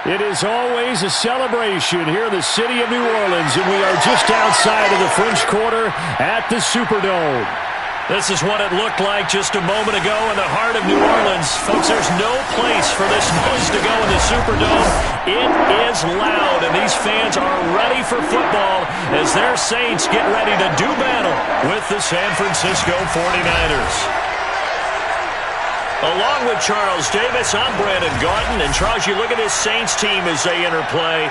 It is always a celebration here in the city of New Orleans, and we are just outside of the French Quarter at the Superdome. This is what it looked like just a moment ago in the heart of New Orleans. Folks, there's no place for this noise to go in the Superdome. It is loud, and these fans are ready for football as their Saints get ready to do battle with the San Francisco 49ers. Along with Charles Davis, I'm Brandon Gaudin. And, Charles, you look at this Saints team as they interplay.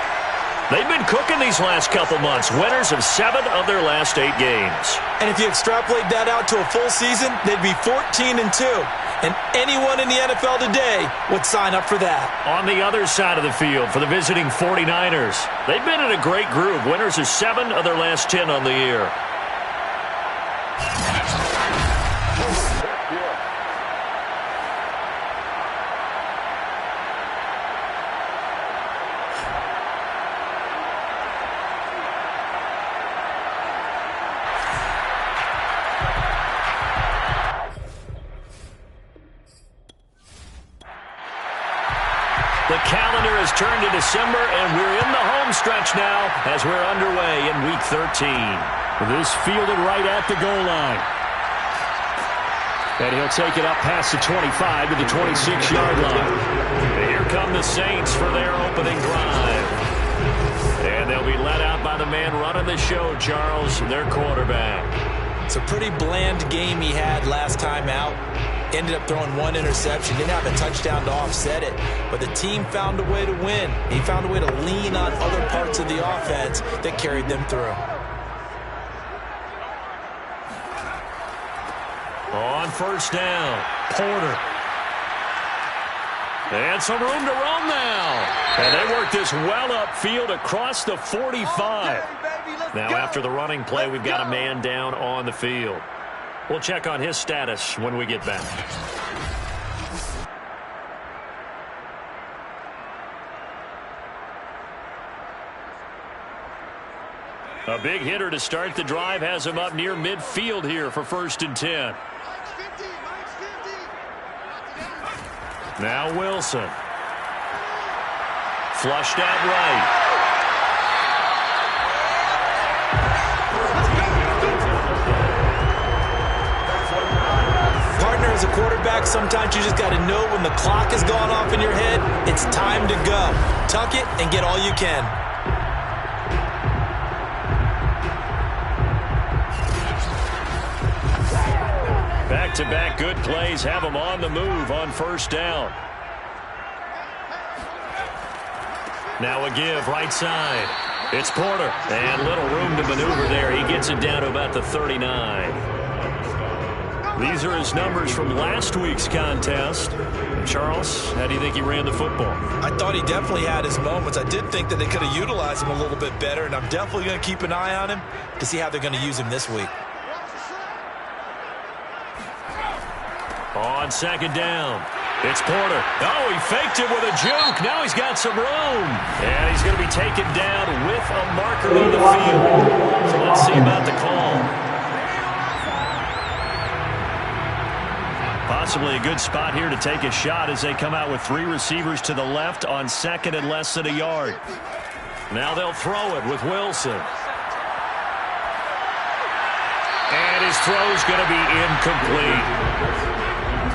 They've been cooking these last couple months. Winners of 7 of their last 8 games. And if you extrapolate that out to a full season, they'd be 14-2. And anyone in the NFL today would sign up for that. On the other side of the field for the visiting 49ers, they've been in a great group. Winners of 7 of their last 10 on the year. The calendar has turned to December, and we're in the home stretch now as we're underway in Week 13. This fielded right at the goal line. And he'll take it up past the 25 to the 26-yard line. And here come the Saints for their opening drive. And they'll be led out by the man running the show, Charles, their quarterback. It's a pretty bland game he had last time out. Ended up throwing 1 interception. Didn't have a touchdown to offset it. But the team found a way to win. He found a way to lean on other parts of the offense that carried them through. On first down, Porter. And some room to run now. And they work this well upfield across the 45. Now after the running play, we've got a man down on the field. We'll check on his status when we get back. A big hitter to start the drive has him up near midfield here for 1st and 10. Now Wilson. Flushed out right. As a quarterback, sometimes you just got to know when the clock has gone off in your head, it's time to go. Tuck it and get all you can. Back-to-back good plays have them on the move on first down. Now a give right side. It's Porter. And little room to maneuver there. He gets it down to about the 39. These are his numbers from last week's contest. Charles, how do you think he ran the football? I thought he definitely had his moments. I did think that they could have utilized him a little bit better, and I'm definitely going to keep an eye on him to see how they're going to use him this week. On second down, it's Porter. Oh, he faked it with a juke. Now he's got some room. And he's going to be taken down with a marker on the field. So let's see about the call. Possibly a good spot here to take a shot as they come out with 3 receivers to the left on 2nd and less than a yard. Now they'll throw it with Wilson. And his throw's going to be incomplete.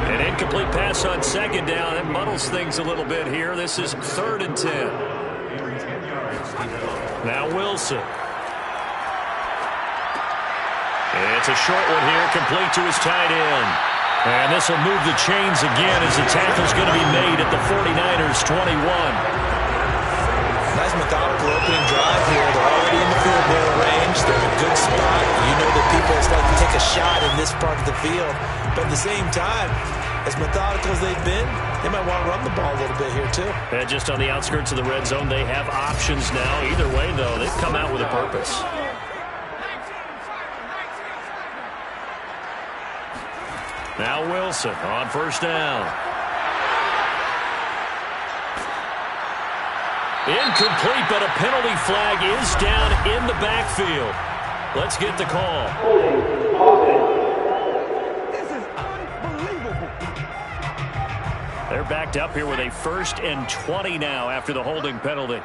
An incomplete pass on 2nd down. That muddles things a little bit here. This is 3rd and 10. Now Wilson. It's a short one here, complete to his tight end. And this will move the chains again as the tackle's going to be made at the 49ers' 21. Nice methodical opening drive here. They're already in the field goal range. They're in a good spot. You know that people like to take a shot in this part of the field. But at the same time, as methodical as they've been, they might want to run the ball a little bit here too. And just on the outskirts of the red zone, they have options now. Either way, though, they've come out with a purpose. Now Wilson on first down. Incomplete, but a penalty flag is down in the backfield. Let's get the call. They're back picked up here with a 1st and 20 now after the holding penalty.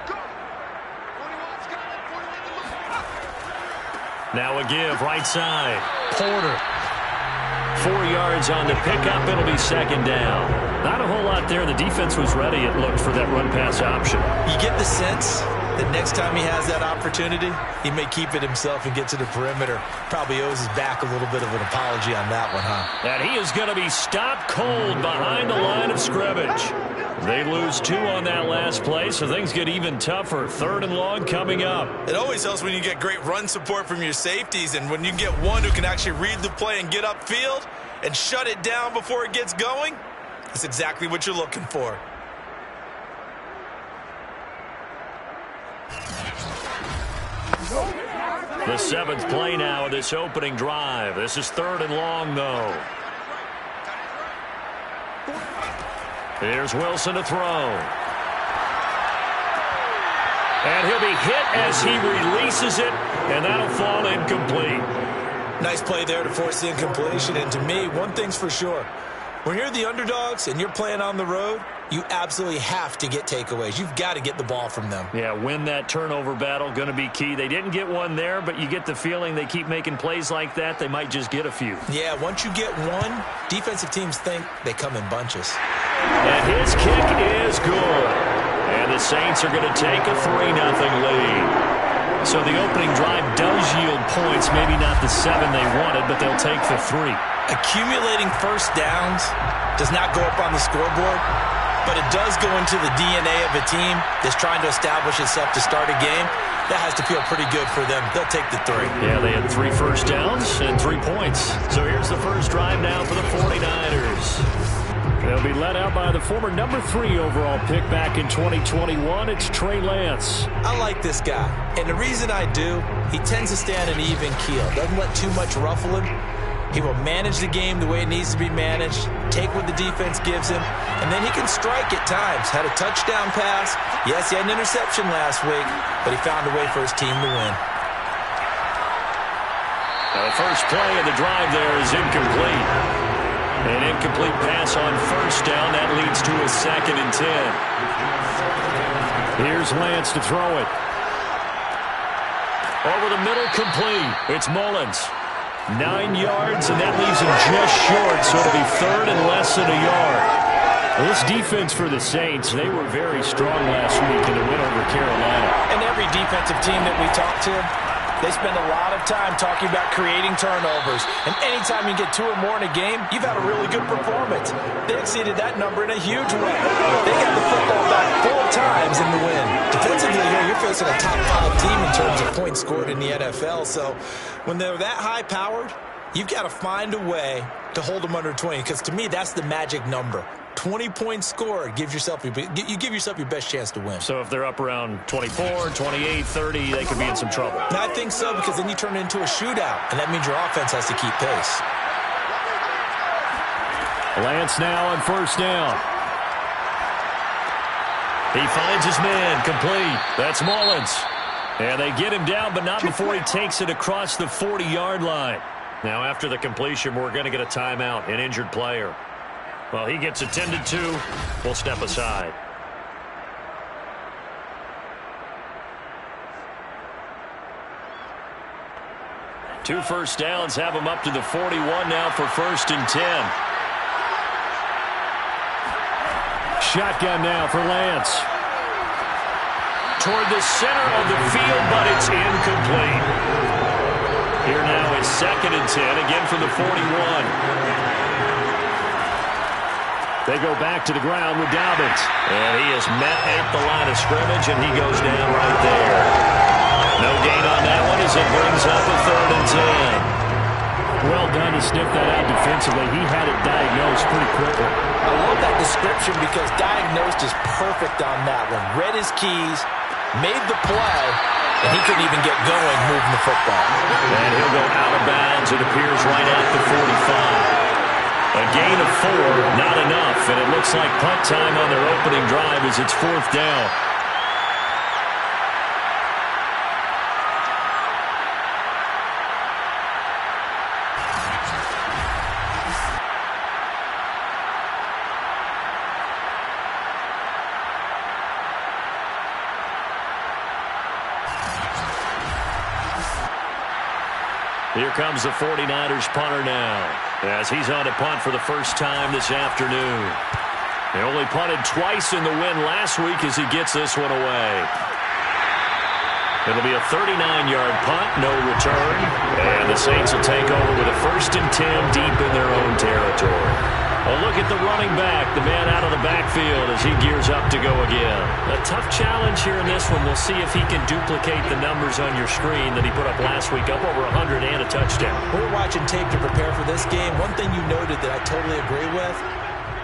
Now a give, right side. Porter. 4 yards on the pickup. It'll be 2nd down. Not a whole lot there. The defense was ready, it looked, for that run-pass option. You get the sense that next time he has that opportunity, he may keep it himself and get to the perimeter. Probably owes his back a little bit of an apology on that one, huh? And he is going to be stopped cold behind the line of scrimmage. They lose 2 on that last play, so things get even tougher. 3rd and long coming up. It always helps when you get great run support from your safeties, and when you get one who can actually read the play and get upfield and shut it down before it gets going, that's exactly what you're looking for. The 7th play now of this opening drive. This is 3rd and long, though. Here's Wilson to throw. And he'll be hit as he releases it, and that'll fall incomplete. Nice play there to force the incompletion, and to me, one thing's for sure. When you're the underdogs and you're playing on the road, you absolutely have to get takeaways. You've got to get the ball from them. Yeah, win that turnover battle, going to be key. They didn't get one there, but you get the feeling they keep making plays like that, they might just get a few. Yeah, once you get one, defensive teams think they come in bunches. And his kick is good. And the Saints are going to take a 3-0 lead. So the opening drive does yield points, maybe not the 7 they wanted, but they'll take the 3. Accumulating first downs does not go up on the scoreboard, but it does go into the DNA of a team that's trying to establish itself to start a game. That has to feel pretty good for them. They'll take the 3. Yeah, they had 3 first downs and 3 points. So here's the first drive now for the 49ers. They'll be led out by the former number 3 overall pick back in 2021. It's Trey Lance. I like this guy, and the reason I do, he tends to stay on an even keel. Doesn't let too much ruffle him. He will manage the game the way it needs to be managed, take what the defense gives him, and then he can strike at times. Had a touchdown pass. Yes, he had an interception last week, but he found a way for his team to win. Now the first play of the drive there is incomplete. An incomplete pass on first down. That leads to a 2nd and 10. Here's Lance to throw it. Over the middle, complete. It's Mullins. 9 yards, and that leaves him just short, so it'll be 3rd and less than a yard. Well, this defense for the Saints, they were very strong last week in the win over Carolina. And every defensive team that we talk to, they spend a lot of time talking about creating turnovers. And anytime you get 2 or more in a game, you've had a really good performance. They exceeded that number in a huge way. They got the football back 4 times in the win. Defensively here, you're facing a top 5 team in terms of points scored in the NFL. So when they're that high-powered, you've got to find a way to hold them under 20. Because to me, that's the magic number. 20 points scored, you give yourself your best chance to win. So if they're up around 24, 28, 30, they could be in some trouble. And I think so, because then you turn it into a shootout, and that means your offense has to keep pace. Lance now on first down. He finds his man, complete. That's Mullins. And they get him down, but not before he takes it across the 40-yard line. Now after the completion, we're going to get a timeout, an injured player. Well, he gets attended to. We'll step aside. Two first downs have him up to the 41 now for 1st and 10. Shotgun now for Lance. Toward the center of the field, but it's incomplete. Here now is 2nd and 10, again from the 41. They go back to the ground with Dobbins. And he is met at the line of scrimmage, and he goes down right there. No gain on that one as it brings up a 3rd and 10. Well done to sniff that out defensively. He had it diagnosed pretty quickly. I love that description because diagnosed is perfect on that one. Read his keys, made the play, and he couldn't even get going moving the football. And he'll go out of bounds. It appears right at the 45. A gain of 4, not enough, and it looks like punt time on their opening drive as it's 4th down. comes the 49ers punter now, as he's on to punt for the first time this afternoon. They only punted twice in the win last week as he gets this one away. It'll be a 39-yard punt, no return. And the Saints will take over with a 1st and 10 deep in their own territory. A look at the running back, the man out of the backfield as he gears up to go again. A tough challenge here in this one. We'll see if he can duplicate the numbers on your screen that he put up last week, up over 100 and a touchdown. We're watching tape to prepare for this game. One thing you noted that I totally agree with,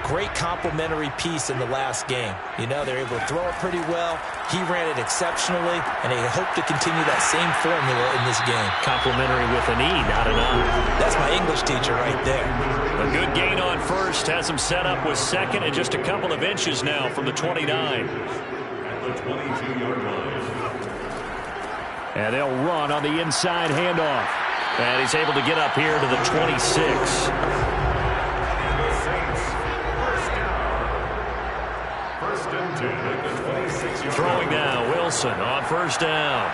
great complementary piece in the last game. You know, they're able to throw it pretty well. He ran it exceptionally, and they hope to continue that same formula in this game. Complimentary with an E, not an I. That's my English teacher right there. A good gain on first has him set up with second and just a couple of inches now from the 29. At the 22-yard line. And they'll run on the inside handoff. And he's able to get up here to the 26. Throwing now, Wilson on first down.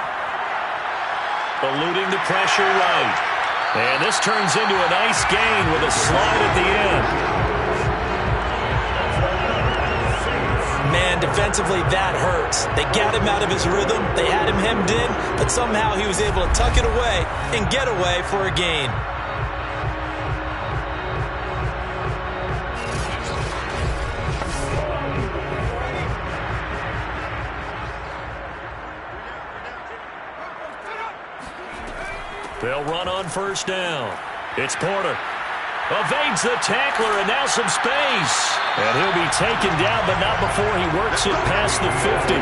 Eluding the pressure right. And this turns into a nice gain with a slide at the end. Man, defensively, that hurts. They got him out of his rhythm. They had him hemmed in, but somehow he was able to tuck it away and get away for a gain. They'll run on first down. It's Porter. Evades the tackler, and now some space. And he'll be taken down, but not before he works it past the 50.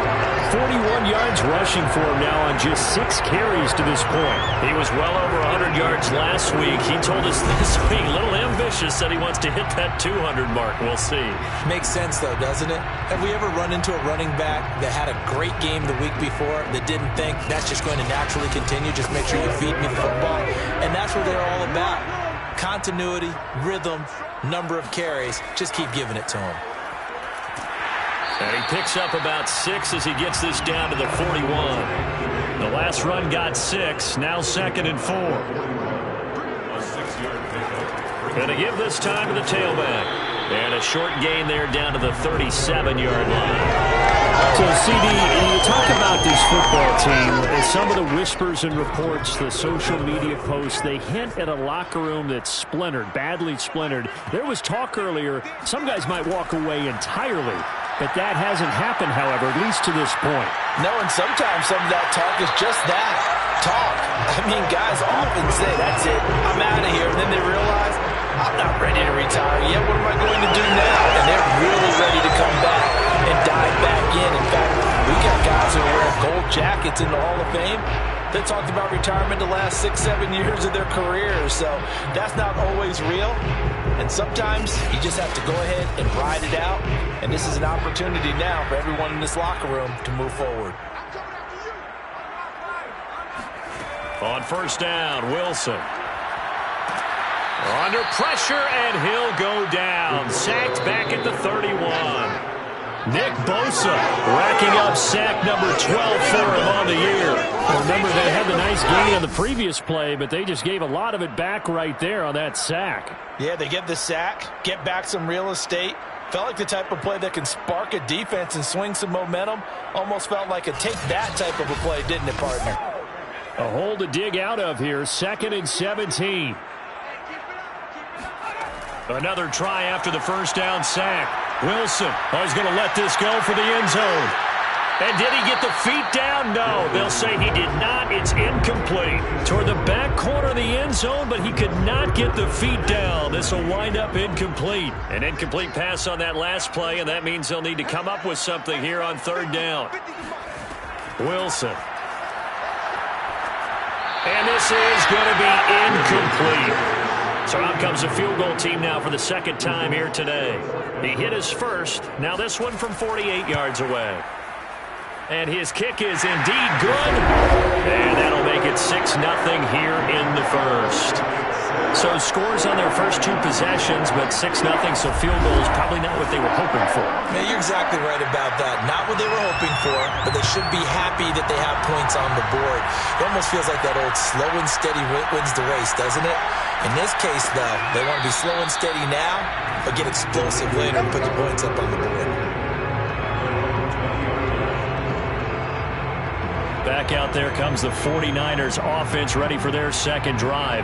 41 yards rushing for him now on just 6 carries to this point. He was well over 100 yards last week. He told us this week, a little ambitious, said he wants to hit that 200 mark. We'll see. Makes sense, though, doesn't it? Have we ever run into a running back that had a great game the week before that didn't think that's just going to naturally continue? Just make sure you feed me the football. And that's what they're all about. Continuity, rhythm, number of carries. Just keep giving it to him. And he picks up about 6 as he gets this down to the 41. The last run got 6. Now 2nd and 4. Going to give this time to the tailback. And a short gain there down to the 37-yard line. So, CD, you talk about this football team, some of the whispers and reports, the social media posts, they hint at a locker room that's splintered, badly splintered. There was talk earlier, some guys might walk away entirely, but that hasn't happened, however, at least to this point. No, and sometimes some of that talk is just that, talk. I mean, guys often say, that's it, I'm out of here, and then they realize, I'm not ready to retire yet, what am I going to do now? And they're really ready to come back and dive back in. In fact, we got guys who are wearing gold jackets in the Hall of Fame that talked about retirement the last 6-7 years of their careers. So that's not always real. And sometimes you just have to go ahead and ride it out. And this is an opportunity now for everyone in this locker room to move forward. On first down, Wilson. Under pressure, and he'll go down. Sacked back at the 31. Nick Bosa racking up sack number 12 for him on the year. Remember, they had the nice gain on the previous play, but they just gave a lot of it back right there on that sack. Yeah, they get the sack, get back some real estate. Felt like the type of play that can spark a defense and swing some momentum. Almost felt like a take that type of a play, didn't it, partner? A hole to dig out of here, 2nd and 17. Another try after the first down sack. Wilson, he's going to let this go for the end zone. And did he get the feet down? No, they'll say he did not. It's incomplete. Toward the back corner of the end zone, but he could not get the feet down. This will wind up incomplete. An incomplete pass on that last play, and that means they'll need to come up with something here on 3rd down. Wilson. And this is going to be incomplete. So out comes a field goal team now for the 2nd time here today. He hit his first. Now this one from 48 yards away. And his kick is indeed good. And that'll make it 6-0 here in the first. So scores on their first 2 possessions, but 6-0, so field goals probably not what they were hoping for. Yeah, you're exactly right about that. Not what they were hoping for, but they should be happy that they have points on the board. It almost feels like that old slow and steady wins the race, doesn't it? In this case, though, they want to be slow and steady now, but get explosive later and put the points up on the board. Back out there comes the 49ers offense ready for their second drive.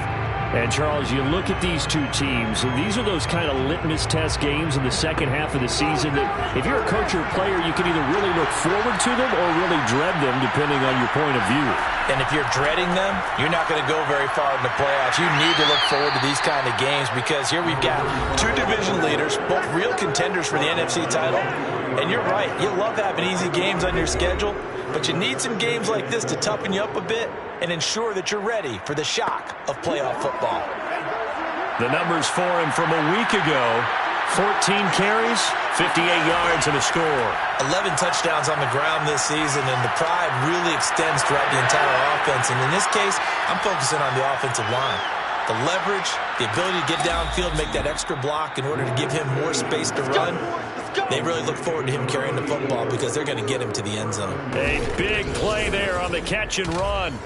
And, Charles, you look at these two teams, and these are those kind of litmus test games in the second half of the season that if you're a coach or a player, you can either really look forward to them or really dread them, depending on your point of view. And if you're dreading them, you're not going to go very far in the playoffs. You need to look forward to these kind of games because here we've got 2 division leaders, both real contenders for the NFC title. And you're right, you love having easy games on your schedule, but you need some games like this to toughen you up a bit and ensure that you're ready for the shock of playoff football. The numbers for him from a week ago: 14 carries, 58 yards, and a score. 11 touchdowns on the ground this season, and the pride really extends throughout the entire offense. And in this case, I'm focusing on the offensive line. The leverage, the ability to get downfield, make that extra block in order to give him more space to run. They really look forward to him carrying the football because they're going to get him to the end zone. A big play there on the catch and run.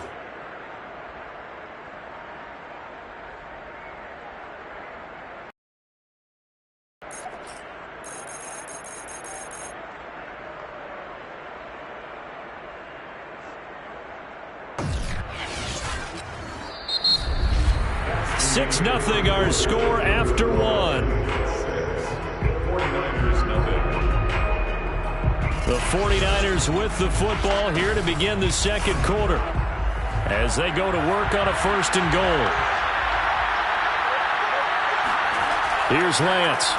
Nothing our score after 1. The 49ers with the football here to begin the second quarter as they go to work on a 1st and goal. Here's Lance.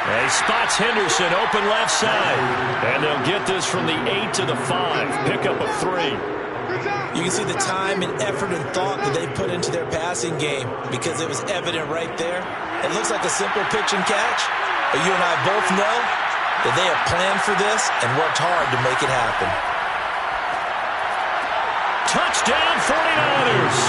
He spots Henderson open left side, and they'll get this from the 8 to the 5. Pick up a 3. You can see the time and effort and thought that they put into their passing game because it was evident right there. It looks like a simple pitch and catch, but you and I both know that they have planned for this and worked hard to make it happen. Touchdown 49ers!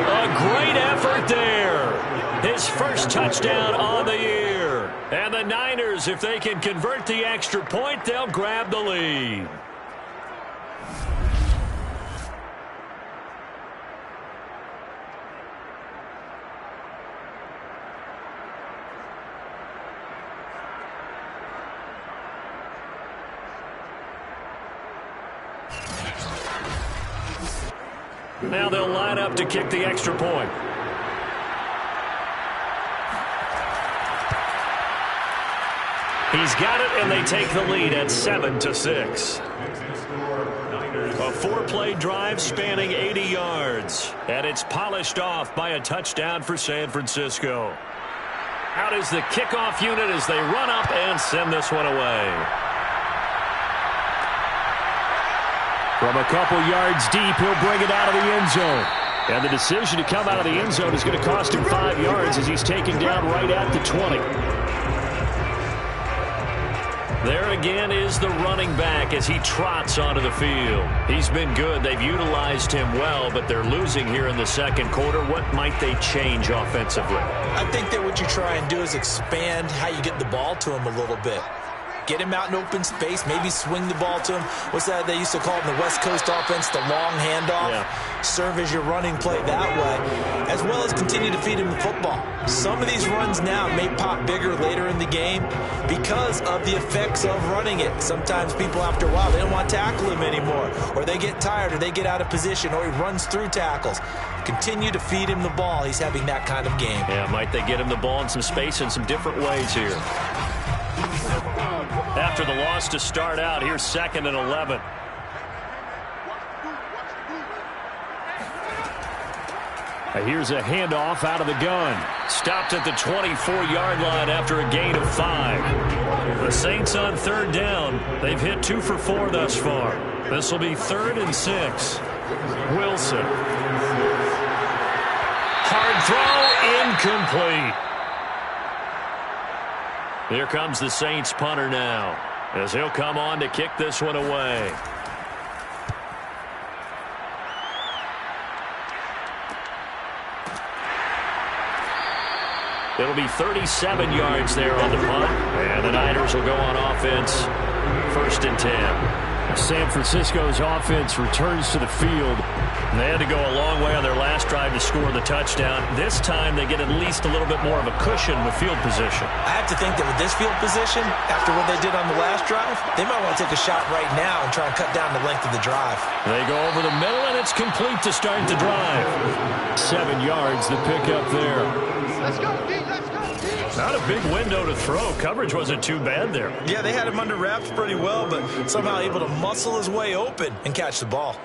A great effort there. His first touchdown on the year. And the Niners, if they can convert the extra point, they'll grab the lead. Now they'll line up to kick the extra point. He's got it, and they take the lead at 7-6. A 4-play drive spanning 80 yards, and it's polished off by a touchdown for San Francisco. Out is the kickoff unit as they run up and send this one away. From a couple yards deep, he'll bring it out of the end zone. And the decision to come out of the end zone is going to cost him 5 yards as he's taken down right at the 20. There again is the running back as he trots onto the field. He's been good. They've utilized him well, but they're losing here in the second quarter. What might they change offensively? I think that what you try and do is expand how you get the ball to him a little bit. Get him out in open space, maybe swing the ball to him. What's that they used to call it in the West Coast offense, the long handoff? Yeah. Serve as your running play that way, as well as continue to feed him the football. Some of these runs now may pop bigger later in the game because of the effects of running it. Sometimes people, after a while, they don't want to tackle him anymore, or they get tired, or they get out of position, or he runs through tackles. Continue to feed him the ball. He's having that kind of game. Yeah, might they get him the ball in some space in some different ways here. After the loss to start out, here's 2nd and 11. Here's a handoff out of the gun. Stopped at the 24-yard line after a gain of 5. The Saints on 3rd down. They've hit 2 for 4 thus far. This will be 3rd and 6. Wilson. Hard throw, incomplete. Here comes the Saints punter now, as he'll come on to kick this one away. It'll be 37 yards there on the punt. And the Niners will go on offense. 1st and 10. San Francisco's offense returns to the field. They had to go a long way on their last drive to score the touchdown. This time they get at least a little bit more of a cushion with field position. I have to think that with this field position, after what they did on the last drive, they might want to take a shot right now and try and cut down the length of the drive. They go over the middle, and it's complete to start the drive. 7 yards to pick up there. Let's go, D. Let's go, D. Not a big window to throw. Coverage wasn't too bad there. Yeah, they had him under wraps pretty well, but somehow able to muscle his way open and catch the ball.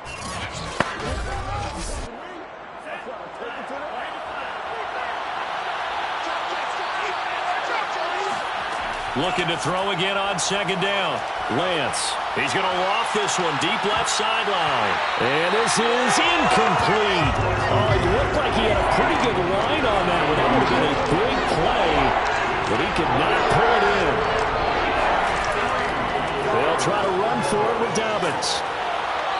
Looking to throw again on 2nd down. Lance. He's going to loft this one deep left sideline. And this is incomplete. Oh, it looked like he had a pretty good line on that one. That would have been a big play, but he could not pull it in. They'll try to run for it with Dobbins.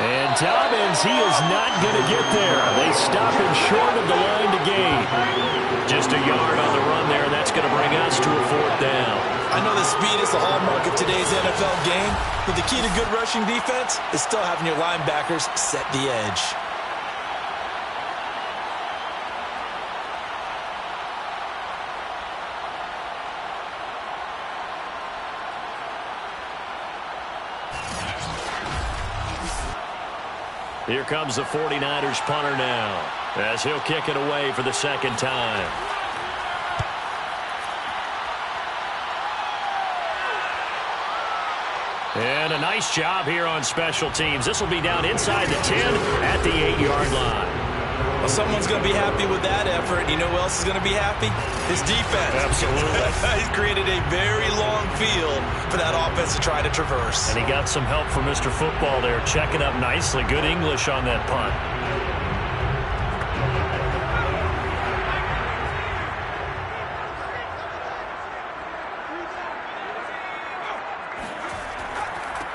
And Dobbins, he is not going to get there. They stop him short of the line to gain. Just a yard on the run there, and that's going to bring us to a 4th down. I know that speed is the hallmark of today's NFL game, but the key to good rushing defense is still having your linebackers set the edge. Here comes the 49ers punter now, as he'll kick it away for the 2nd time. And a nice job here on special teams. This will be down inside the 10 at the 8-yard line. Well, someone's going to be happy with that effort. You know who else is going to be happy? His defense. Absolutely. He's created a very long field for that offense to try to traverse. And he got some help from Mr. Football there, checking up nicely. Good English on that punt.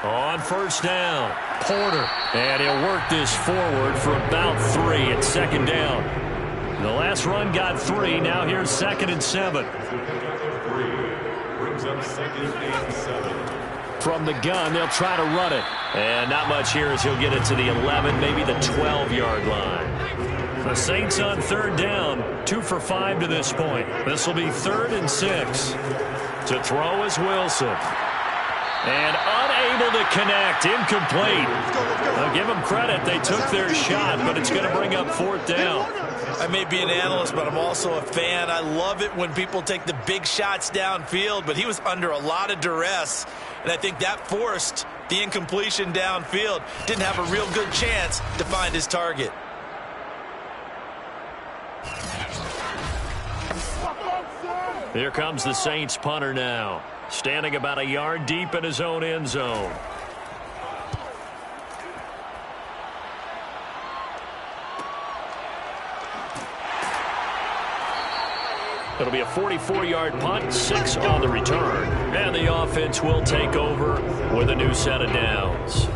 On 1st down, Porter. And he'll work this forward for about 3 at 2nd down. The last run got 3. Now here's 2nd and 7. Brings up 2nd and 7. From the gun, they'll try to run it. And not much here as he'll get it to the 11, maybe the 12-yard line. The Saints on 3rd down, 2 for 5 to this point. This will be 3rd and 6. To throw is Wilson. And unable to connect. Incomplete. I'll give them credit. They took their shot, but it's going to bring up 4th down. I may be an analyst, but I'm also a fan. I love it when people take the big shots downfield, but he was under a lot of duress, and I think that forced the incompletion downfield. Didn't have a real good chance to find his target. Here comes the Saints punter now. Standing about a yard deep in his own end zone. It'll be a 44-yard punt, 6 on the return. And the offense will take over with a new set of downs.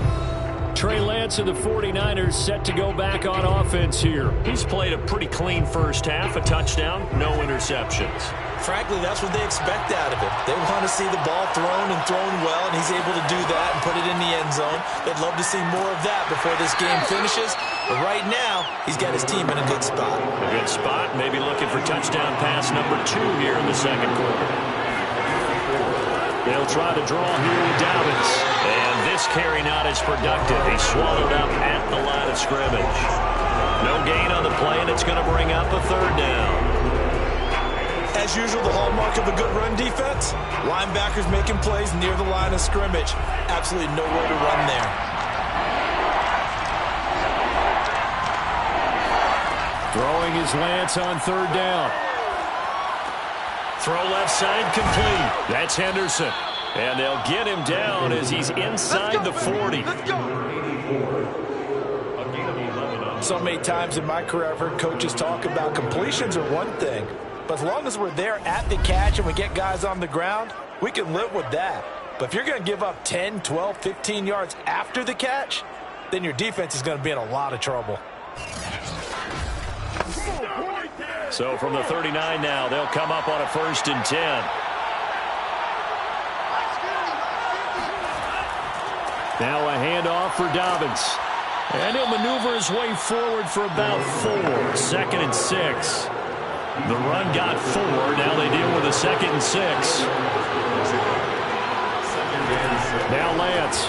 Trey Lance and the 49ers set to go back on offense here. He's played a pretty clean first half, a touchdown, no interceptions. Frankly, that's what they expect out of him. They want to see the ball thrown and thrown well, and he's able to do that and put it in the end zone. They'd love to see more of that before this game finishes. But right now, he's got his team in a good spot. A good spot, maybe looking for touchdown pass number 2 here in the 2nd quarter. They'll try to draw here with Dobbins. And this carry not as productive. He's swallowed up at the line of scrimmage. No gain on the play, and it's going to bring up a 3rd down. As usual, the hallmark of a good run defense, linebackers making plays near the line of scrimmage. Absolutely nowhere to run there. Throwing his Lance on 3rd down. Throw left side complete. That's Henderson. And they'll get him down as he's inside the 40. So many times in my career, I've heard coaches talk about completions are one thing. But as long as we're there at the catch and we get guys on the ground, we can live with that. But if you're going to give up 10, 12, 15 yards after the catch, then your defense is going to be in a lot of trouble. So from the 39 now, they'll come up on a 1st and 10. Now a handoff for Dobbins. And he'll maneuver his way forward for about 4. 2nd and 6. The run got 4. Now they deal with a 2nd and 6. Now Lance.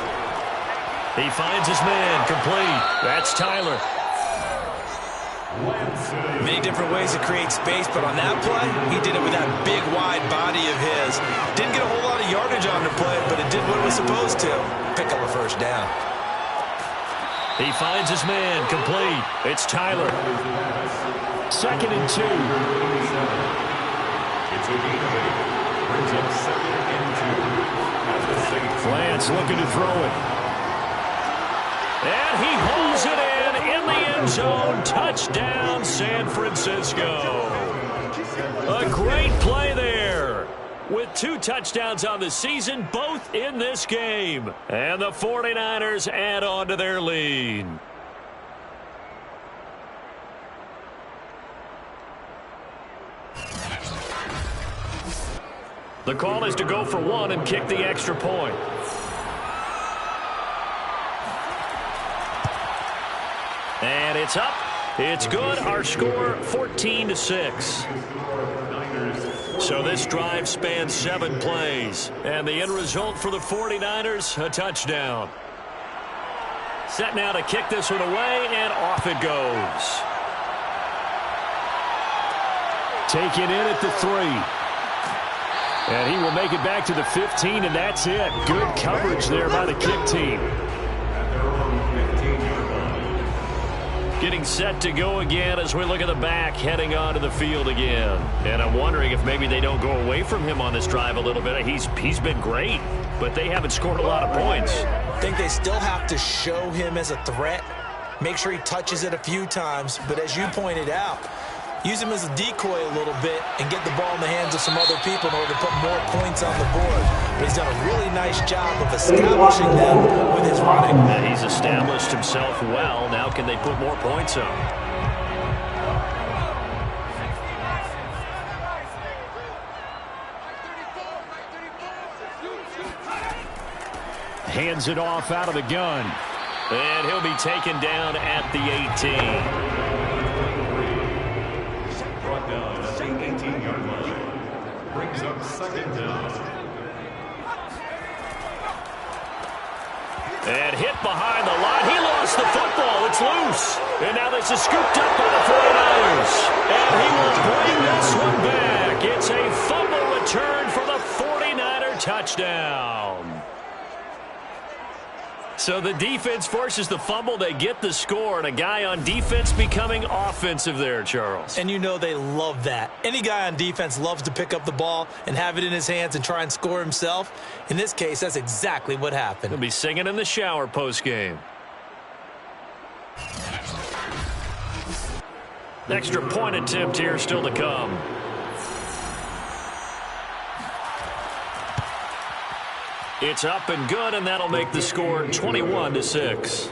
He finds his man, complete. That's Tyler. Many different ways to create space, but on that play, he did it with that big, wide body of his. Didn't get a whole lot of yardage on the play, but it did what it was supposed to. Pick up a 1st down. He finds his man, complete. It's Tyler. 2nd and 2. Lance looking to throw it. And he holds it in the end zone. Touchdown, San Francisco. A great play there. With 2 touchdowns on the season, both in this game. And the 49ers add on to their lead. The call is to go for 1 and kick the extra point. And it's up. It's good. Our score, 14-6. So this drive spans 7 plays. And the end result for the 49ers, a touchdown. Set now to kick this one away, and off it goes. Taken in at the 3. And he will make it back to the 15, and that's it. Good coverage there by the kick team. Getting set to go again as we look at the back heading onto the field again. And I'm wondering if maybe they don't go away from him on this drive a little bit. He's been great, but they haven't scored a lot of points. I think they still have to show him as a threat. Make sure he touches it a few times. But as you pointed out, use him as a decoy a little bit and get the ball in the hands of some other people in order to put more points on the board. But he's done a really nice job of establishing them with his running. And he's established himself well. Now can they put more points on? Hands it off out of the gun. And he'll be taken down at the 18. Brings up 2nd down. And hit behind the line. He lost the football. It's loose. And now this is scooped up by the 49ers. And he will bring this one back. It's a fumble return for the 49er touchdown. So the defense forces the fumble. They get the score, and a guy on defense becoming offensive there, Charles. And you know they love that. Any guy on defense loves to pick up the ball and have it in his hands and try and score himself. In this case, that's exactly what happened. He'll be singing in the shower post-game. Extra point attempt here still to come. It's up and good, and that'll make the score 21-6.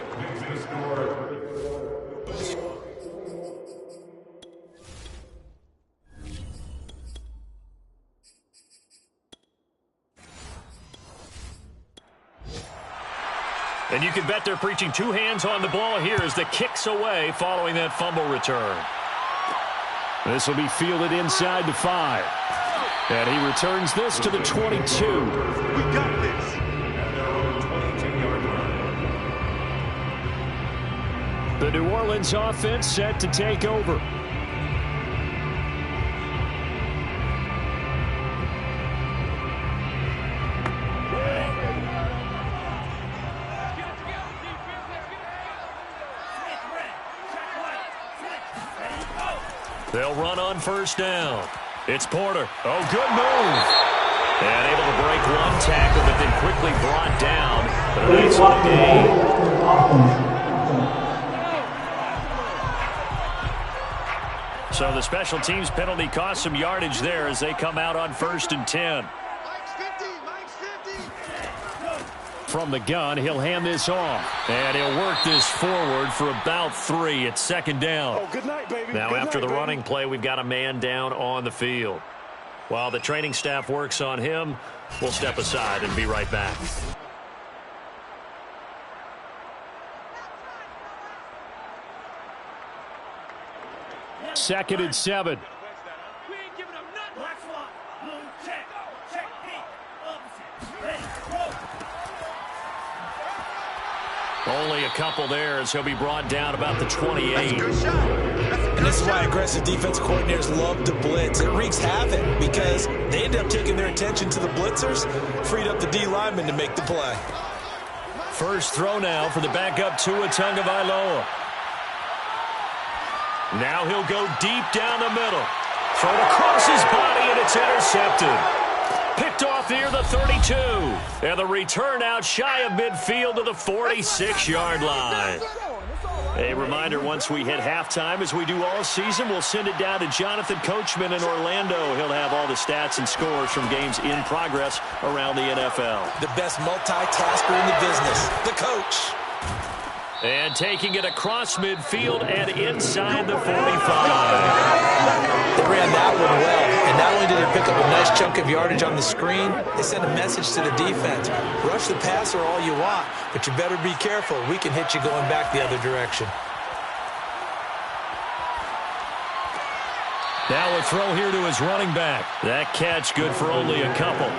And you can bet they're preaching 2 hands on the ball here as the kick's away following that fumble return. This will be fielded inside the 5. And he returns this to the 22. We got this. At their own 22-yard line. The New Orleans offense set to take over. They'll run on 1st down. It's Porter. Oh, good move. And able to break 1 tackle, but then quickly brought down. But a nice little gain. So the special teams penalty cost some yardage there as they come out on 1st and 10. From the gun, he'll hand this off. And he'll work this forward for about 3. It's second down. Oh, good night, baby. Now, good after night, the baby. running play, we've got a man down on the field. While the training staff works on him, we'll step aside and be right back. Second and 7. Only a couple there as he'll be brought down about the 28. And this is why aggressive defensive coordinators love to blitz. It wreaks havoc because they end up taking their attention to the blitzers, freed up the D lineman to make the play. First throw now for the backup Tua Tagovailoa. Now he'll go deep down the middle. Thrown across his body, and it's intercepted. Picked off near the 32. And the return out shy of midfield to the 46-yard line. A reminder, once we hit halftime, as we do all season, we'll send it down to Jonathan Coachman in Orlando. He'll have all the stats and scores from games in progress around the NFL. The best multitasker in the business, the coach. And taking it across midfield and inside the 45. They ran that one well. And not only did they pick up a nice chunk of yardage on the screen, they sent a message to the defense. Rush the passer all you want, but you better be careful. We can hit you going back the other direction. Now a throw here to his running back. That catch good for only a couple.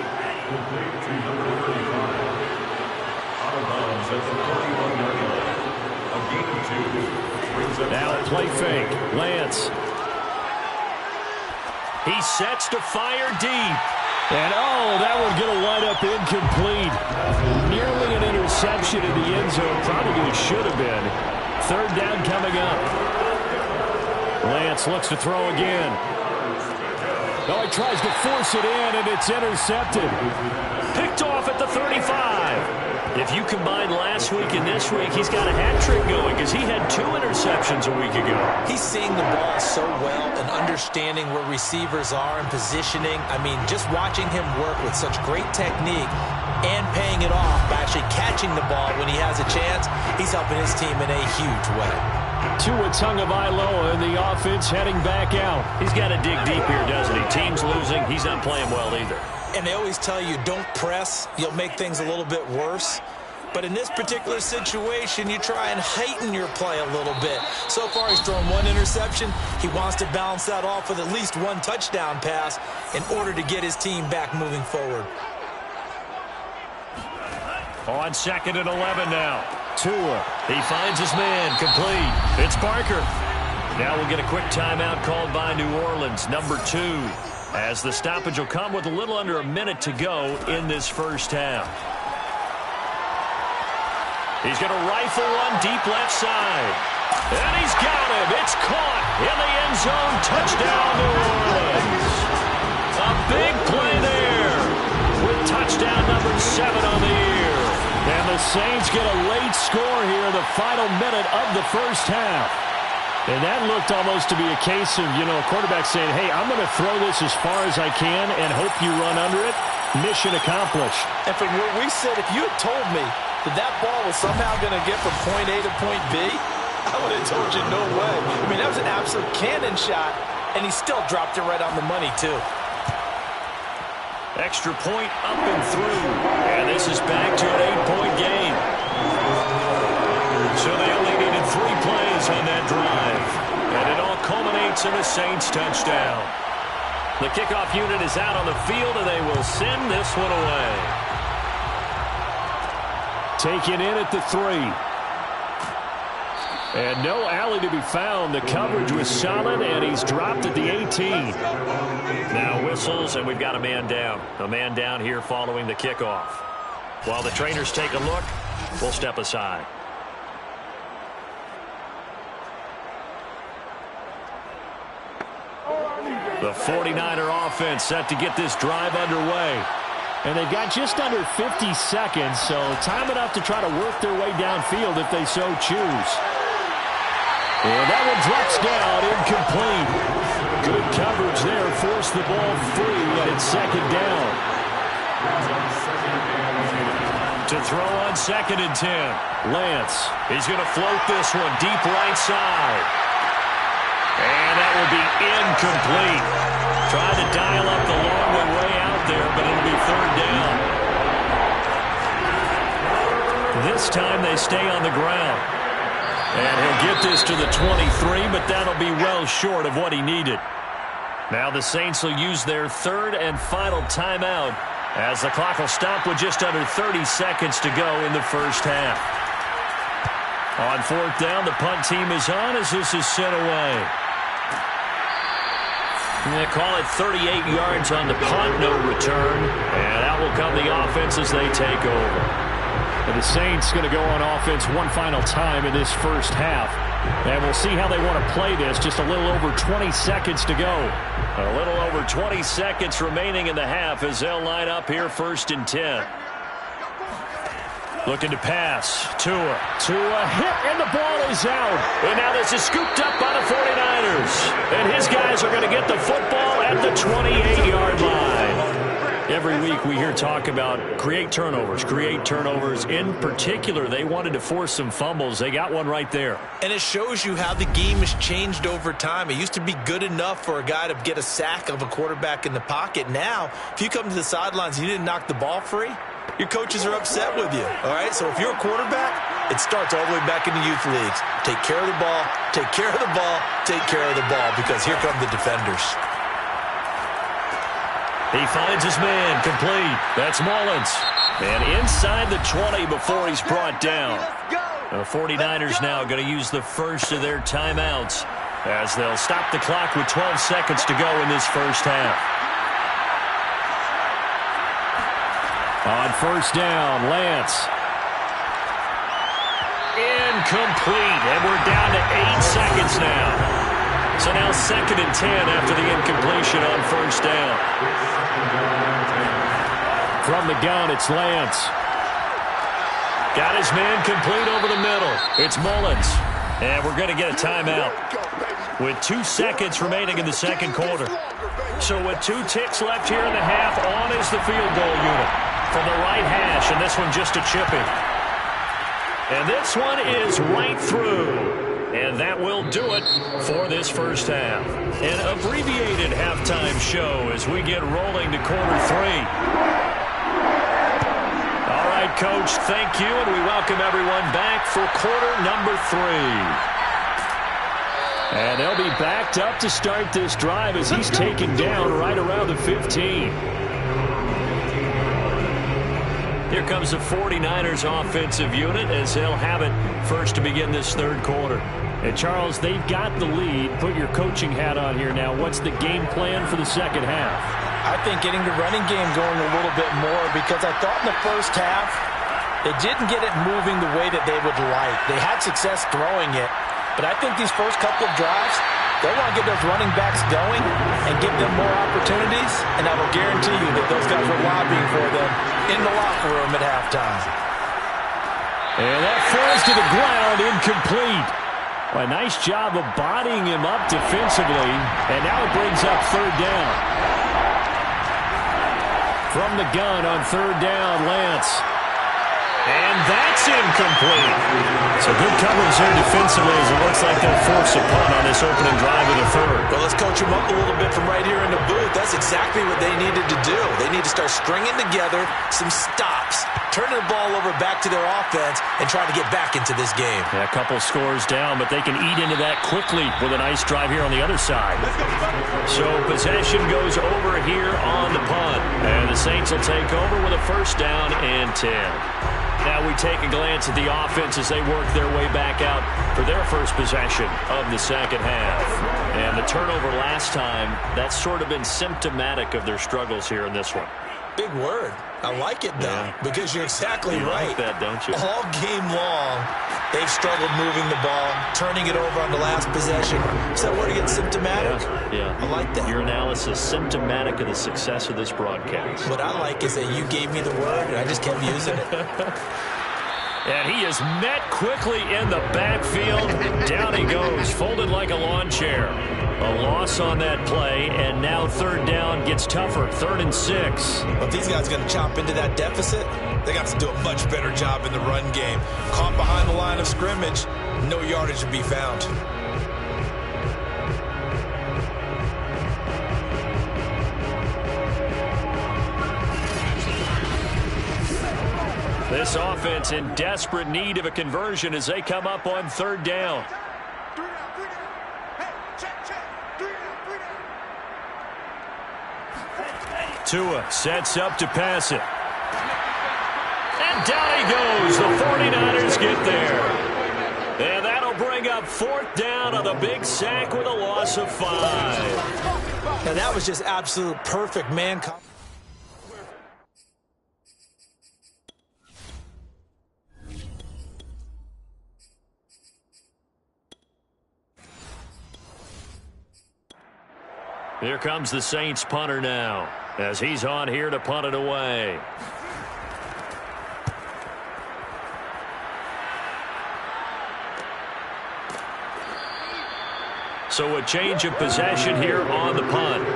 Now a play fake. Lance. He sets to fire deep. And, that one going to line up incomplete. Nearly an interception in the end zone. Probably should have been. Third down coming up. Lance looks to throw again. Oh, he tries to force it in, and it's intercepted. Picked off at the 35. If you combine last week and this week, he's got a hat trick going because he had 2 interceptions a week ago. He's seeing the ball so well and understanding where receivers are and positioning. I mean, just watching him work with such great technique and paying it off by actually catching the ball when he has a chance, he's helping his team in a huge way. Tua Tagovailoa in the offense heading back out. He's got to dig deep here, doesn't he? Team's losing. He's not playing well either. And they always tell you, don't press. You'll make things a little bit worse. But in this particular situation, you try and heighten your play a little bit. So far, he's thrown 1 interception. He wants to balance that off with at least 1 touchdown pass in order to get his team back moving forward. On second and 11 now. Tua. He finds his man. Complete. It's Barker. Now we'll get a quick timeout called by New Orleans, number 2. As the stoppage will come with a little under a minute to go in this first half. He's going to rifle one deep left side. And he's got him. It's caught in the end zone. Touchdown, New Orleans. A big play there with touchdown number 7 on the year. And the Saints get a late score here in the final minute of the first half. And that looked almost to be a case of, a quarterback saying, hey, I'm going to throw this as far as I can and hope you run under it. Mission accomplished. And from where we sit, if you had told me that ball was somehow going to get from point A to point B, I would have told you no way. I mean, that was an absolute cannon shot, and he still dropped it right on the money, too. Extra point up and through. And this is back to an 8-point game. So they only needed 3 plays on that drive. And it all culminates in a Saints touchdown. The kickoff unit is out on the field, and they will send this one away. Taken in at the 3. And no alley to be found. The coverage was solid, and he's dropped at the 18. Now whistles, and we've got a man down. A man down here following the kickoff. While the trainers take a look, we'll step aside. The 49er offense set to get this drive underway. And they've got just under 50 seconds, so time enough to try to work their way downfield if they so choose. And that one drops down, incomplete. Good coverage there, forced the ball free, and it's second down. To throw on 2nd and 10. Lance, he's going to float this one deep right side. And that will be incomplete. Tried to dial up the long way out there, but it'll be 3rd down. This time they stay on the ground. And he'll get this to the 23, but that'll be well short of what he needed. Now the Saints will use their 3rd and final timeout as the clock will stop with just under 30 seconds to go in the first half. On 4th down, the punt team is on as this is sent away. And they call it 38 yards on the punt, no return. And out will come the offense as they take over. And the Saints going to go on offense one final time in this first half. And we'll see how they want to play this. Just a little over 20 seconds to go. A little over 20 seconds remaining in the half as they'll line up here 1st and 10. Looking to pass. Tua hit, and the ball is out. And now this is scooped up by the 49ers. And his guys are going to get the football at the 28-yard line. Every week we hear talk about create turnovers. In particular, they wanted to force some fumbles. They got one right there. And it shows you how the game has changed over time. It used to be good enough for a guy to get a sack of a quarterback in the pocket. Now, if you come to the sidelines and you didn't knock the ball free, your coaches are upset with you. All right, so if you're a quarterback, it starts all the way back in the youth leagues. Take care of the ball, take care of the ball, take care of the ball, because here come the defenders. He finds his man, complete. That's Mullins. And inside the 20 before he's brought down. The 49ers now going to use the first of their timeouts as they'll stop the clock with 12 seconds to go in this first half. On 1st down, Lance. Incomplete. And we're down to 8 seconds now. So now 2nd and 10 after the incompletion on 1st down. From the gun, it's Lance. Got his man complete over the middle. It's Mullins. And we're going to get a timeout with 2 seconds remaining in the second quarter. So with 2 ticks left here in the half, on is the field goal unit from the right hash, and this one just a chipping. And this one is right through. And that will do it for this first half. An abbreviated halftime show as we get rolling to quarter 3. All right, Coach, thank you, and we welcome everyone back for quarter number 3. And they'll be backed up to start this drive as he's taken down right around the 15. Here comes the 49ers offensive unit as they'll have it first to begin this third quarter. And, Charles, they've got the lead. Put your coaching hat on here now. What's the game plan for the second half? I think getting the running game going a little bit more, because I thought in the first half they didn't get it moving the way that they would like. They had success throwing it, but I think these first couple of drives, they want to get those running backs going and give them more opportunities, and I will guarantee you that those guys were lobbying for them in the locker room at halftime. And that falls to the ground, incomplete. Well, a nice job of bodying him up defensively, and now it brings up 3rd down. From the gun on 3rd down, Lance. And that's incomplete. So good coverage there defensively as it looks like they'll force a punt on this opening drive of the third. Well, let's coach them up a little bit from right here in the booth. That's exactly what they needed to do. They need to start stringing together some stops, turning the ball over back to their offense, and trying to get back into this game. Yeah, a couple scores down, but they can eat into that quickly with a nice drive here on the other side. So possession goes over here on the punt. And the Saints will take over with a 1st down and 10. Now we take a glance at the offense as they work their way back out for their first possession of the second half. And the turnover last time, that's sort of been symptomatic of their struggles here in this one. Big word. I like it, though, because you're exactly right. You like that, don't you? All game long, they've struggled moving the ball, turning it over on the last possession. Is that word again, symptomatic? Yeah. I like that. Your analysis, symptomatic of the success of this broadcast. What I like is that you gave me the word, and I just kept using it. And he is met quickly in the backfield. Down he goes, folded like a lawn chair. A loss on that play, and now third down gets tougher. 3rd and 6. Well, if these guys are going to chop into that deficit, they got to do a much better job in the run game. Caught behind the line of scrimmage, no yardage to be found. This offense in desperate need of a conversion as they come up on 3rd down. Tua sets up to pass it. And down he goes. The 49ers get there. And that'll bring up 4th down on the big sack with a loss of 5. Now that was just absolute perfect man coverage. Here comes the Saints punter now as he's on here to punt it away. So a change of possession here on the punt.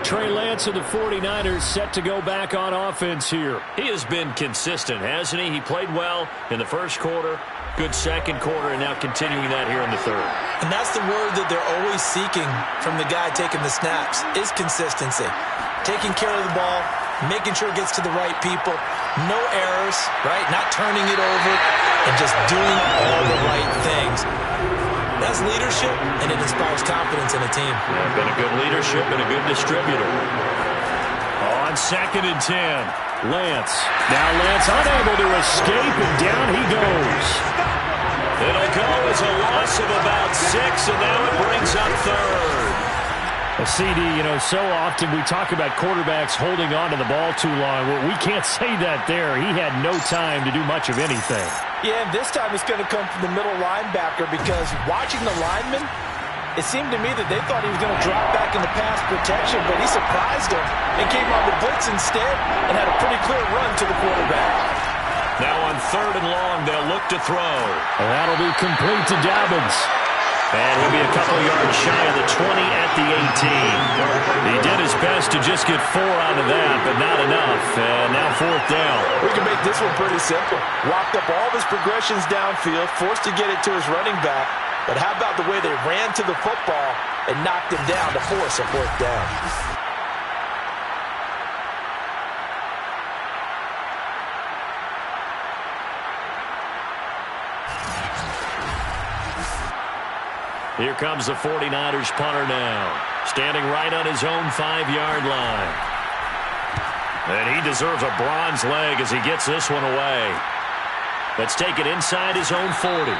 Trey Lance of the 49ers set to go back on offense here. He has been consistent, hasn't he? He played well in the first quarter, good second quarter, and now continuing that here in the third. And that's the word that they're always seeking from the guy taking the snaps, is consistency. Taking care of the ball, making sure it gets to the right people, no errors, right? Not turning it over, and just doing all the right things. That's leadership, and it inspires confidence in a team. Yeah, been a good leadership and a good distributor. On 2nd and 10, Lance. Now Lance unable to escape, and down he goes. It'll go as a loss of about 6, and now it brings up 3rd. A CD, you know, so often we talk about quarterbacks holding on to the ball too long. Well, we can't say that there. He had no time to do much of anything. Yeah, and this time it's going to come from the middle linebacker because watching the lineman, it seemed to me that they thought he was going to drop back into pass protection, but he surprised him and came on the blitz instead and had a pretty clear run to the quarterback. Now on 3rd and long, they'll look to throw. And that'll be complete to Dobbins. And he'll be a couple yards shy of the 20 at the 18. He did his best to just get 4 out of that, but not enough. And now 4th down. We can make this one pretty simple. Locked up all of his progressions downfield, forced to get it to his running back. But how about the way they ran to the football and knocked him down to force a 4th down? Here comes the 49ers punter now, standing right on his own 5-yard line. And he deserves a bronze leg as he gets this one away. Let's take it inside his own 40.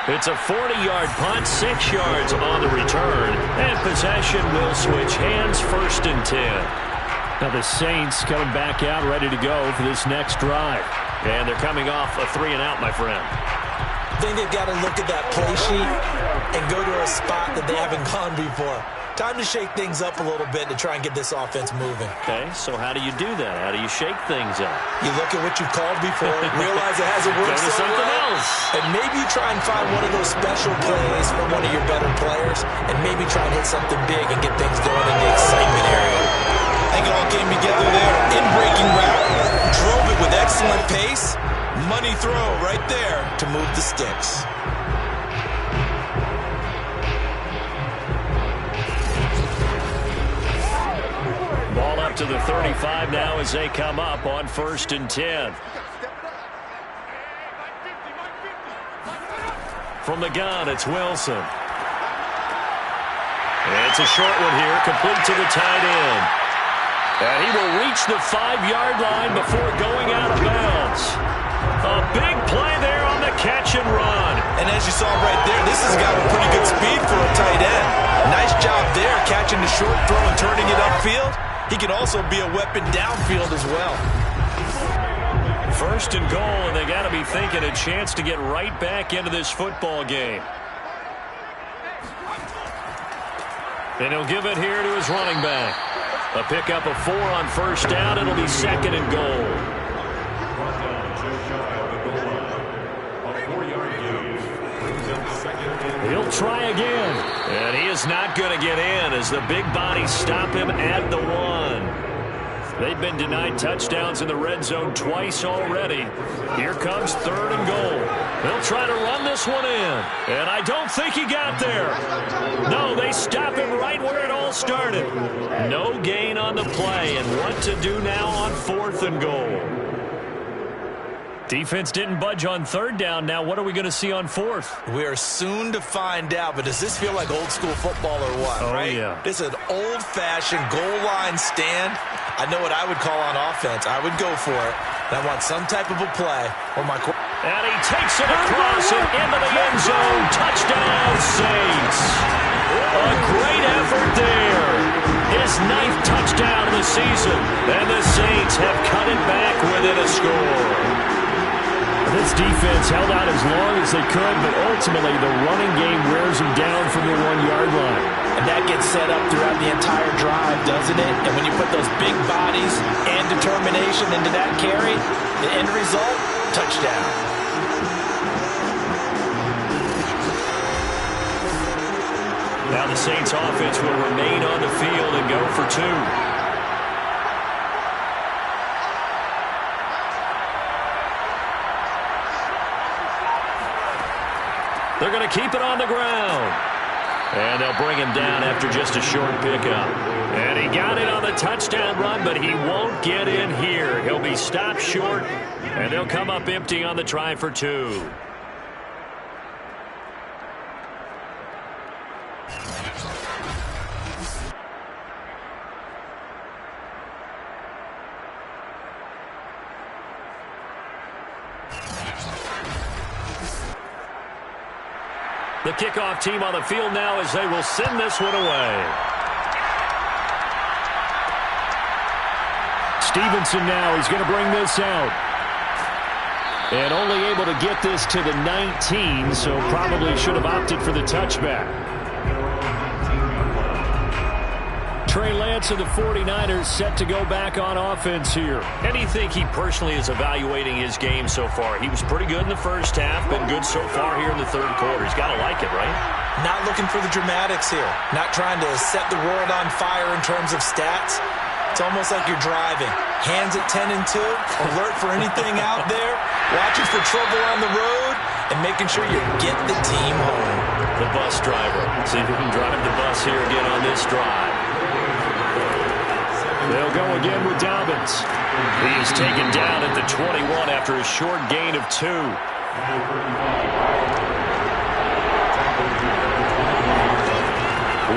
It's a 40-yard punt, 6 yards on the return, and possession will switch hands, 1st and 10. Now the Saints coming back out ready to go for this next drive. And they're coming off a 3-and-out, my friend. I think they've got to look at that play sheet and go to a spot that they haven't gone before. Time to shake things up a little bit to try and get this offense moving. Okay, so how do you do that? How do you shake things up? You look at what you've called before, realize it hasn't worked Go to so something well, else. and maybe you try and find one of those special plays from one of your better players, and maybe try and hit something big and get things going in the excitement area. I think it all came together there. In breaking route, drove it with excellent pace. Money throw right there to move the sticks. Ball up to the 35 now as they come up on 1st and 10. From the gun, it's Wilson. And it's a short one here, complete to the tight end. And he will reach the 5-yard line before going out of bounds. A big play there on the catch and run. And as you saw right there, this has got pretty good speed for a tight end. Nice job there, catching the short throw and turning it upfield. He can also be a weapon downfield as well. 1st and goal, and they got to be thinking a chance to get right back into this football game. And he'll give it here to his running back. A pickup of 4 on 1st down. It'll be 2nd and goal. He'll try again. And he is not going to get in as the big bodies stop him at the 1. They've been denied touchdowns in the red zone twice already. Here comes 3rd and goal. They'll try to run this one in. And I don't think he got there. No, they stop him right where it all started. No gain on the play, and what to do now on 4th and goal. Defense didn't budge on 3rd down. Now what are we going to see on 4th? We are soon to find out, but does this feel like old school football or what, right? Yeah. This is an old-fashioned goal line stand. I know what I would call on offense. I would go for it. And I want some type of a play where my and he takes it across and into the end zone. Touchdown, Saints. A great effort there. His 9th touchdown of the season. And the Saints have cut it back within a score. This defense held out as long as they could, but ultimately the running game wears them down from the 1-yard line. And that gets set up throughout the entire drive, doesn't it? And when you put those big bodies and determination into that carry, the end result, touchdown. Now the Saints offense will remain on the field and go for 2. They're going to keep it on the ground. And they'll bring him down after just a short pickup. And he got it on the touchdown run, but he won't get in here. He'll be stopped short, and they'll come up empty on the try for 2. The kickoff team on the field now as they will send this one away. Stevenson now is going to bring this out. And only able to get this to the 19, so probably should have opted for the touchback. Trey Lance of the 49ers set to go back on offense here. And you think he personally is evaluating his game so far? He was pretty good in the first half, been good so far here in the 3rd quarter. He's got to like it, right? Not looking for the dramatics here. Not trying to set the world on fire in terms of stats. It's almost like you're driving. Hands at 10 and 2, alert for anything out there, watching for trouble on the road, and making sure you get the team home. The bus driver. See if we can drive the bus here again on this drive. They'll go again with Dobbins. He is taken down at the 21 after a short gain of 2.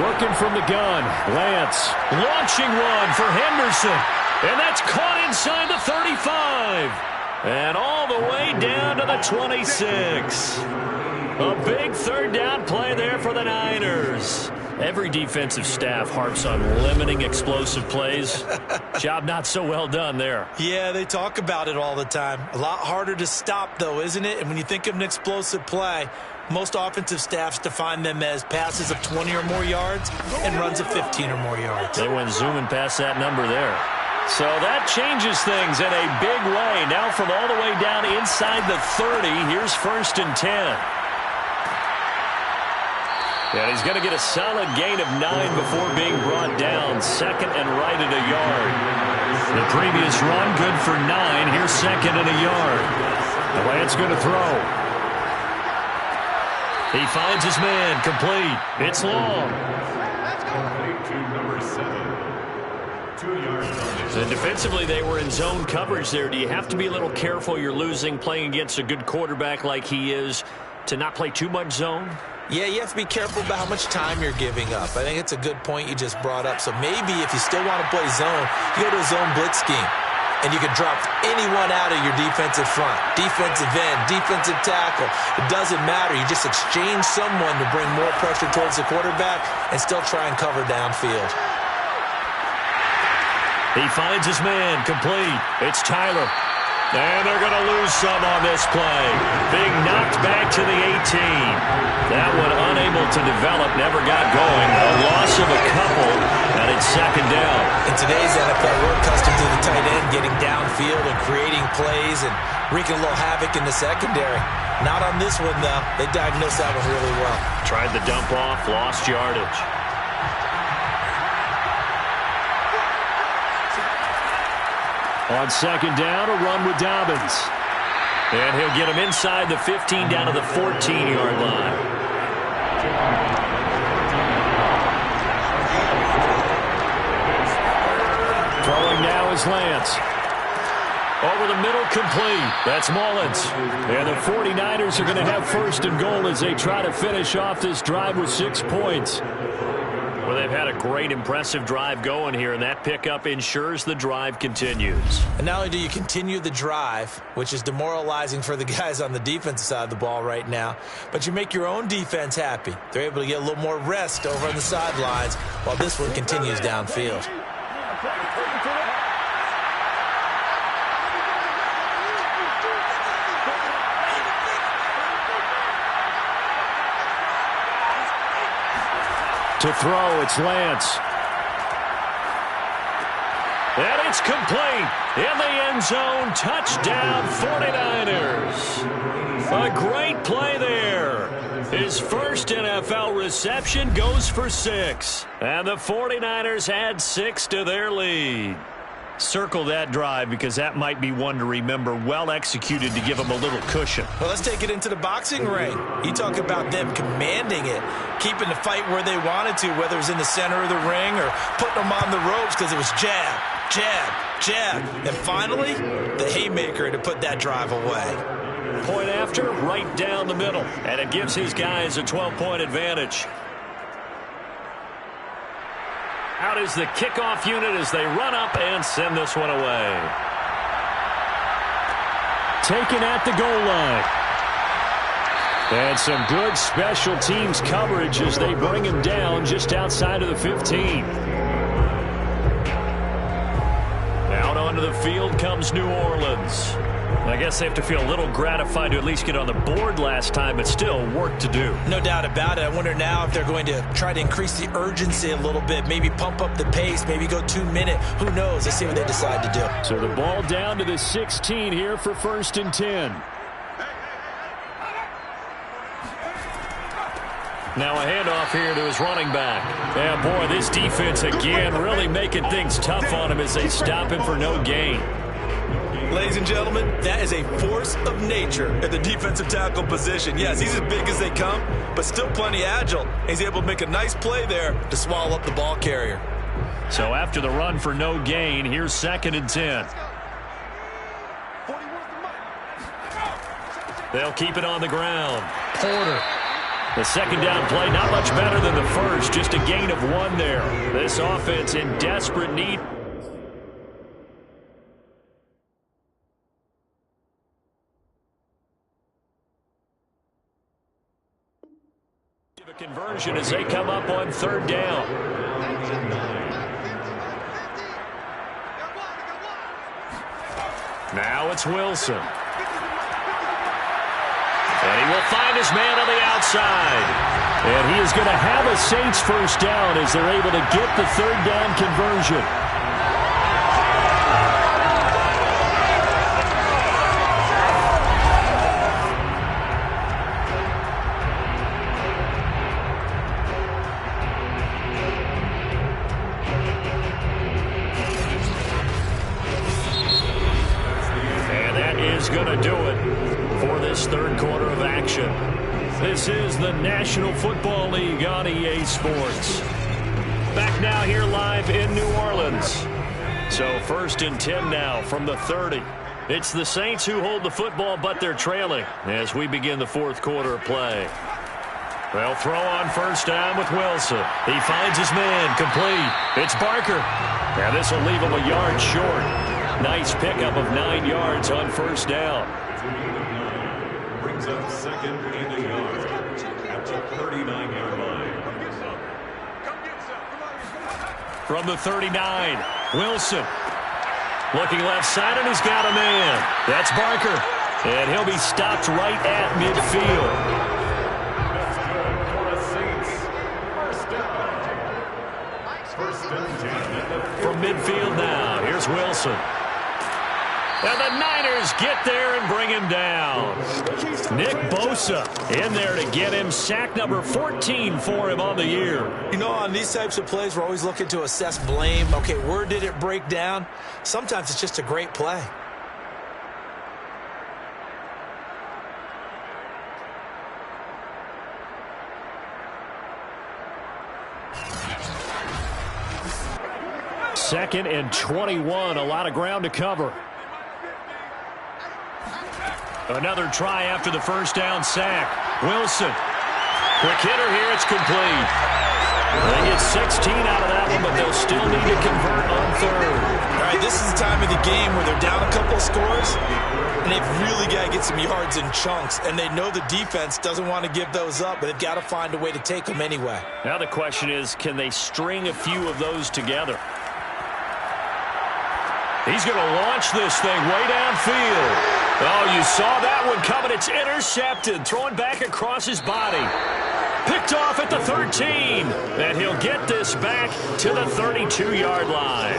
Working from the gun, Lance launching one for Henderson. And that's caught inside the 35. And all the way down to the 26. A big 3rd down play there for the Niners. Every defensive staff harps on limiting explosive plays. Job not so well done there. Yeah, they talk about it all the time. A lot harder to stop, though, isn't it? And when you think of an explosive play, most offensive staffs define them as passes of 20 or more yards and runs of 15 or more yards. They went zooming past that number there. So that changes things in a big way. Now from all the way down inside the 30, here's 1st and 10. And he's going to get a solid gain of 9 before being brought down. 2nd and right at a yard. The previous run good for 9. Here's 2nd and a yard. The Lance going to throw. He finds his man, complete. It's long. Number 7. 2 yards on this. And defensively, they were in zone coverage there. Do you have to be a little careful? You're losing, playing against a good quarterback like he is, to not play too much zone? Yeah, you have to be careful about how much time you're giving up. I think it's a good point you just brought up. So maybe if you still want to play zone, you go to a zone blitz scheme. And you can drop anyone out of your defensive front. Defensive end, defensive tackle. It doesn't matter. You just exchange someone to bring more pressure towards the quarterback and still try and cover downfield. He finds his man, complete. It's Tyler. And they're going to lose some on this play. Being knocked back to the 18. That one unable to develop, never got going. A loss of a couple, and it's 2nd down. In today's NFL, we're accustomed to the tight end, getting downfield and creating plays and wreaking a little havoc in the secondary. Not on this one, though. They diagnosed that one really well. Tried the dump off, lost yardage. On second down, a run with Dobbins. And he'll get him inside the 15 down to the 14-yard line. Throwing now is Lance. Over the middle, complete. That's Mullins. And the 49ers are going to have first and goal as they try to finish off this drive with 6 points. Well, they've had a great, impressive drive going here, and that pickup ensures the drive continues. And not only do you continue the drive, which is demoralizing for the guys on the defensive side of the ball right now, but you make your own defense happy. They're able to get a little more rest over on the sidelines while this one continues downfield. To throw, it's Lance. And it's complete. In the end zone, touchdown 49ers. A great play there. His first NFL reception goes for 6. And the 49ers add 6 to their lead. Circle that drive because that might be one to remember. Well executed to give them a little cushion. Well, let's take it into the boxing ring. You talk about them commanding it, keeping the fight where they wanted to, whether it was in the center of the ring or putting them on the ropes because it was jab, jab, jab. And finally, the haymaker to put that drive away. Point after, right down the middle. And it gives his guys a 12-point advantage. Out is the kickoff unit as they run up and send this one away. Taken at the goal line. And some good special teams coverage as they bring him down just outside of the 15. Out onto the field comes New Orleans. I guess they have to feel a little gratified to at least get on the board last time, but still work to do. No doubt about it. I wonder now if they're going to try to increase the urgency a little bit, maybe pump up the pace, maybe go 2-minute. Who knows? Let's see what they decide to do. So the ball down to the 16 here for 1st and 10. Now a handoff here to his running back. Yeah, boy, this defense again really making things tough on him as they stop him for no gain. Ladies and gentlemen, that is a force of nature at the defensive tackle position. Yes, he's as big as they come, but still plenty agile. He's able to make a nice play there to swallow up the ball carrier. So after the run for no gain, here's 2nd and 10. They'll keep it on the ground. Porter. The second down play, not much better than the first, just a gain of 1 there. This offense in desperate need. Conversion as they come up on 3rd down. Now it's Wilson. And he will find his man on the outside. And he is going to have a Saints first down as they're able to get the 3rd down conversion. Going to do it for this 3rd quarter of action. This is the National Football League on EA Sports. Back now here live in New Orleans. So 1st and 10 now from the 30. It's the Saints who hold the football, but they're trailing as we begin the 4th quarter of play. They'll throw on 1st down with Wilson. He finds his man, complete. It's Barker. Now this will leave him a yard short. Nice pickup of 9 yards on 1st down. Brings up 2nd and a yard at the 39-yard line. From the 39, Wilson. Looking left side, and he's got a man. That's Barker. And he'll be stopped right at midfield. First and From midfield now, here's Wilson. And the Niners get there and bring him down. Nick Bosa in there to get him. Sack number 14 for him on the year. You know, on these types of plays, we're always looking to assess blame. Okay, where did it break down? Sometimes it's just a great play. Second and 21, a lot of ground to cover. Another try after the first down sack. Wilson. Quick hitter here, it's complete. They get 16 out of that one, but they'll still need to convert on third. All right, this is the time of the game where they're down a couple of scores, and they've really got to get some yards in chunks, and they know the defense doesn't want to give those up, but they've got to find a way to take them anyway. Now the question is, can they string a few of those together? He's going to launch this thing way downfield. Oh, you saw that one coming. It's intercepted. Throwing back across his body. Picked off at the 13. And he'll get this back to the 32-yard line.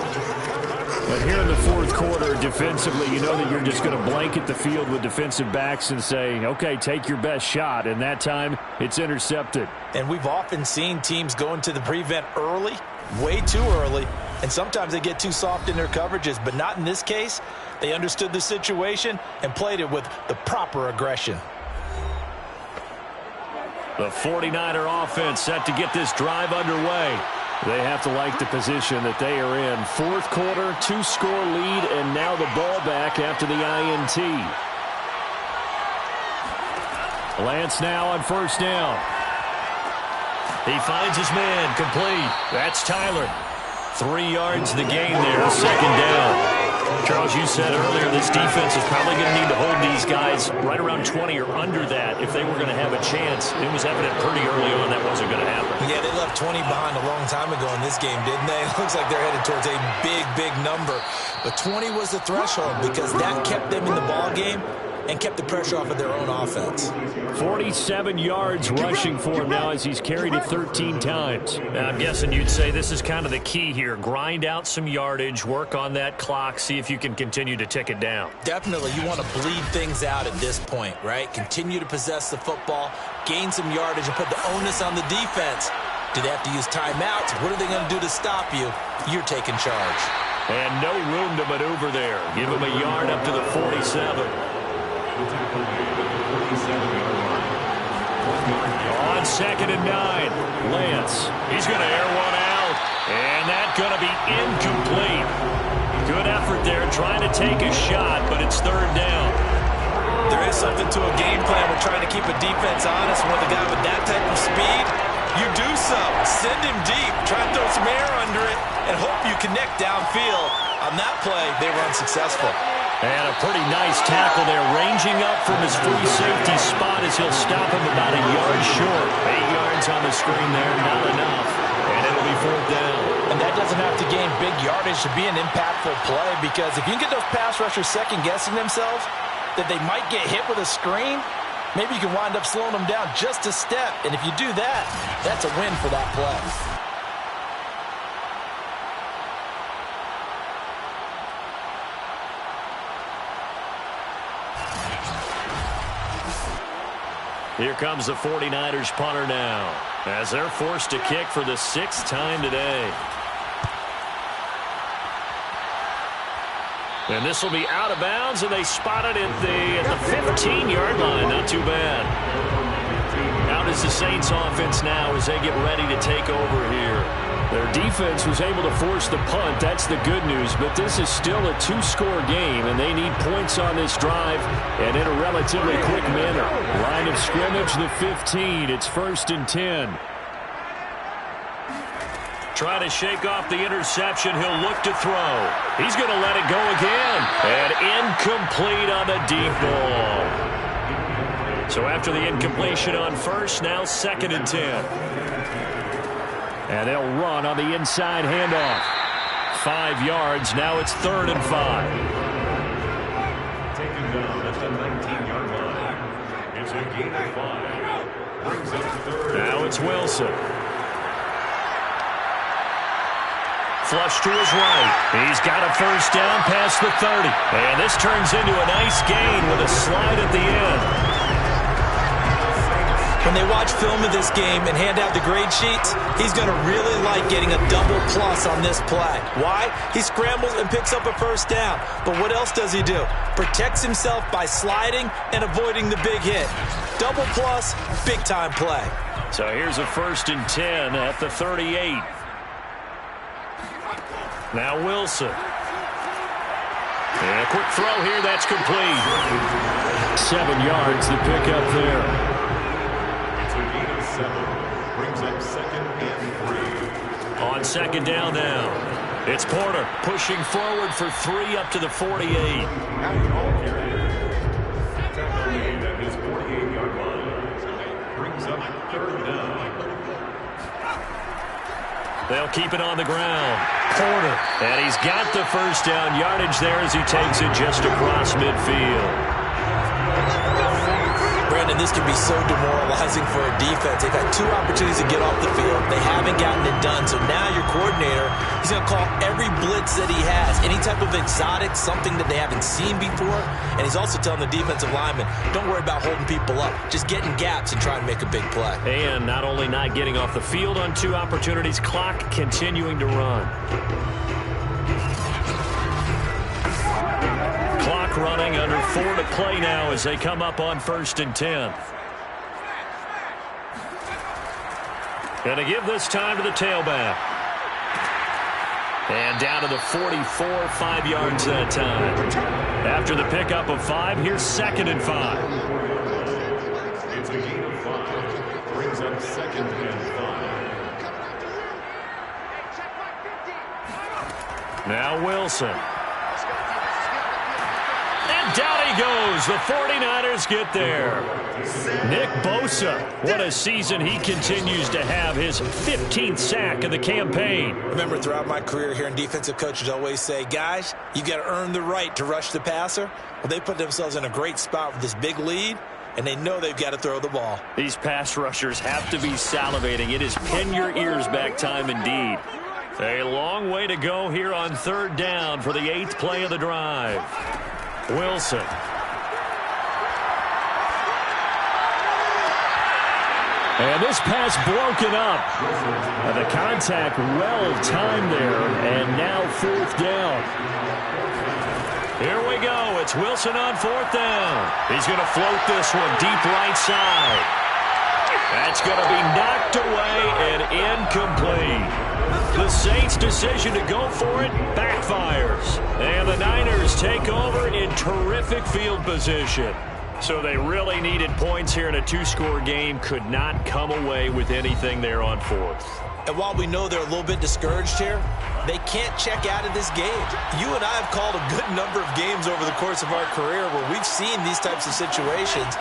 But here in the fourth quarter, defensively, you know that you're just going to blanket the field with defensive backs and say, okay, take your best shot. And that time, it's intercepted. And we've often seen teams go into the prevent early, way too early, and sometimes they get too soft in their coverages, but not in this case. They understood the situation and played it with the proper aggression. The 49er offense set to get this drive underway. They have to like the position that they are in. Fourth quarter, 2-score lead, and now the ball back after the INT. Lance now on first down. He finds his man, complete. That's Tyler. 3 yards the gain there, second down. Charles, you said earlier this defense is probably going to need to hold these guys right around 20 or under that if they were going to have a chance. It was evident pretty early on that wasn't going to happen. Yeah, they left 20 behind a long time ago in this game, didn't they? It looks like they're headed towards a big, big number. But 20 was the threshold because that kept them in the ball game and kept the pressure off of their own offense. 47 yards rushing for him now as he's carried it 13 times. Now, I'm guessing you'd say this is kind of the key here. Grind out some yardage, work on that clock, see if you can continue to tick it down. Definitely. You want to bleed things out at this point, right? Continue to possess the football, gain some yardage, and put the onus on the defense. Do they have to use timeouts? What are they going to do to stop you? You're taking charge. And no room to maneuver there. Give him a yard up to the 47. On second and 9, Lance. He's going to air one out, and that's going to be incomplete. Good effort there trying to take a shot, but it's third down. There is something to a game plan. We're trying to keep a defense honest. With a guy with that type of speed, you do so. Send him deep. Try to throw some air under it and hope you connect downfield. On that play, they were unsuccessful. And a pretty nice tackle there, ranging up from his free safety spot as he'll stop him about a yard short. 8 yards on the screen there, not enough. And it'll be fourth down. And that doesn't have to gain big yardage to be an impactful play, because if you can get those pass rushers second-guessing themselves, that they might get hit with a screen, maybe you can wind up slowing them down just a step. And if you do that, that's a win for that play. Here comes the 49ers punter now, as they're forced to kick for the 6th time today. And this will be out of bounds, and they spot it at the 15-yard line. Not too bad. Out is the Saints offense now as they get ready to take over here. Their defense was able to force the punt. That's the good news. But this is still a 2-score game, and they need points on this drive and in a relatively quick manner. Line of scrimmage, the 15. It's 1st and 10. Try to shake off the interception. He'll look to throw. He's going to let it go again. And incomplete on the deep ball. So after the incompletion on first, now 2nd and 10. And they'll run on the inside handoff. 5 yards. Now it's 3rd and 5. Taken down at the 19-yard line. It's a gain of 5. Brings up 3rd. Now it's Wilson. Flush to his right. He's got a first down past the 30. And this turns into a nice gain with a slide at the end. When they watch film of this game and hand out the grade sheets, he's going to really like getting a double plus on this play. Why? He scrambles and picks up a first down. But what else does he do? Protects himself by sliding and avoiding the big hit. Double plus, big-time play. So here's a 1st and 10 at the 38. Now Wilson. And a quick throw here, that's complete. 7 yards, the pickup there. Brings up 2nd and 3. On 2nd down now. It's Porter pushing forward for 3 up to the 48. At his 48-yard line. Brings up 3rd down. They'll keep it on the ground. Porter. And he's got the first down yardage there as he takes it just across midfield. Brandon, this can be so demoralizing for a defense. They've had 2 opportunities to get off the field. They haven't gotten it done. So now your coordinator, he's going to call every blitz that he has. Any type of exotic, something that they haven't seen before. And he's also telling the defensive linemen, don't worry about holding people up. Just get in gaps and try to make a big play. And not only not getting off the field on 2 opportunities, clock continuing to run. Clock running under 4 to play now as they come up on 1st and 10. Going to give this time to the tailback. And down to the 44, 5 yards that time. After the pickup of 5, here's 2nd and 5. It's a gain of 5. Brings up 2nd and 5. Now Wilson. Down he goes. The 49ers get there. Nick Bosa, what a season he continues to have. His 15th sack of the campaign. Remember, throughout my career here in defensive coaches always say, guys, you got to earn the right to rush the passer. Well, they put themselves in a great spot with this big lead, and they know they've got to throw the ball. These pass rushers have to be salivating. It is pin your ears back time indeed. A long way to go here on 3rd down for the 8th play of the drive. Wilson. And this pass broken up. And the contact well timed there. And now 4th down. Here we go. It's Wilson on 4th down. He's going to float this one deep right side. That's going to be knocked away and incomplete. The Saints' decision to go for it backfires. And the Niners take over in terrific field position. So they really needed points here in a 2-score game. Could not come away with anything there on 4th. And while we know they're a little bit discouraged here, they can't check out of this game. You and I have called a good number of games over the course of our career where we've seen these types of situations.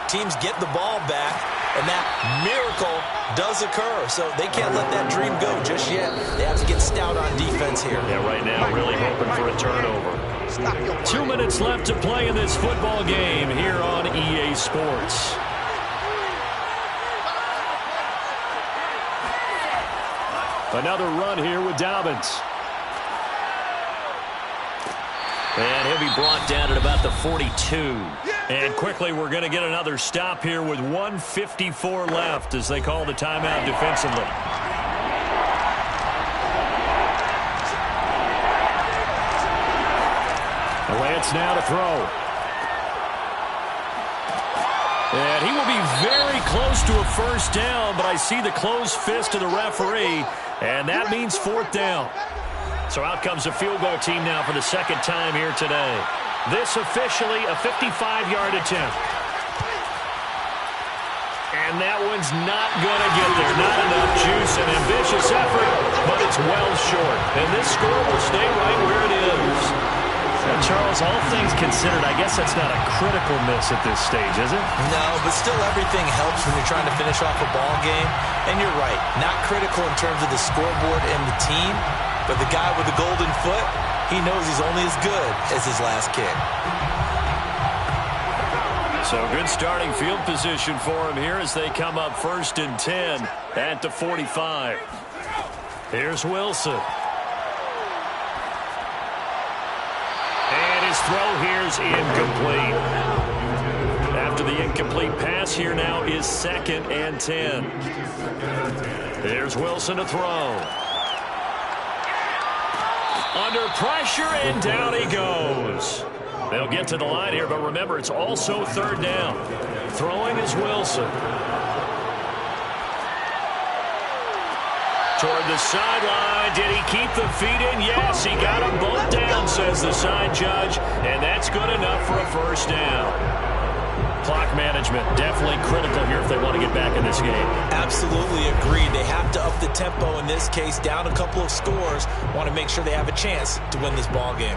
Teams get the ball back, and that miracle does occur. So they can't let that dream go just yet. They have to get stout on defense here. Yeah, right now really hoping for a turnover. 2 minutes left to play in this football game here on EA Sports. Another run here with Dobbins. And he'll be brought down at about the 42. And quickly, we're going to get another stop here with 1:54 left as they call the timeout defensively. Lance now to throw. And he will be very close to a first down, but I see the closed fist of the referee, and that means 4th down. So out comes the field goal team now for the 2nd time here today. This officially a 55-yard attempt. And that one's not going to get there. Not enough juice, an ambitious effort, but it's well short. And this score will stay right where it is. And Charles, all things considered, I guess that's not a critical miss at this stage, is it? No, but still everything helps when you're trying to finish off a ball game. And you're right, not critical in terms of the scoreboard and the team, but the guy with the golden foot, he knows he's only as good as his last kick. So good starting field position for him here as they come up 1st and 10 at the 45. Here's Wilson. throw here's incomplete. After the incomplete pass, here now is 2nd and 10. Here's Wilson to throw. Under pressure, and down he goes. They'll get to the line here, but remember, it's also 3rd down. Throwing is Wilson. Toward the sideline. Did he keep the feet in? Yes, he got them both down, says the side judge, and that's good enough for a 1st down. Clock management, definitely critical here if they want to get back in this game. Absolutely agreed. They have to up the tempo in this case, down a couple of scores. Want to make sure they have a chance to win this ball game.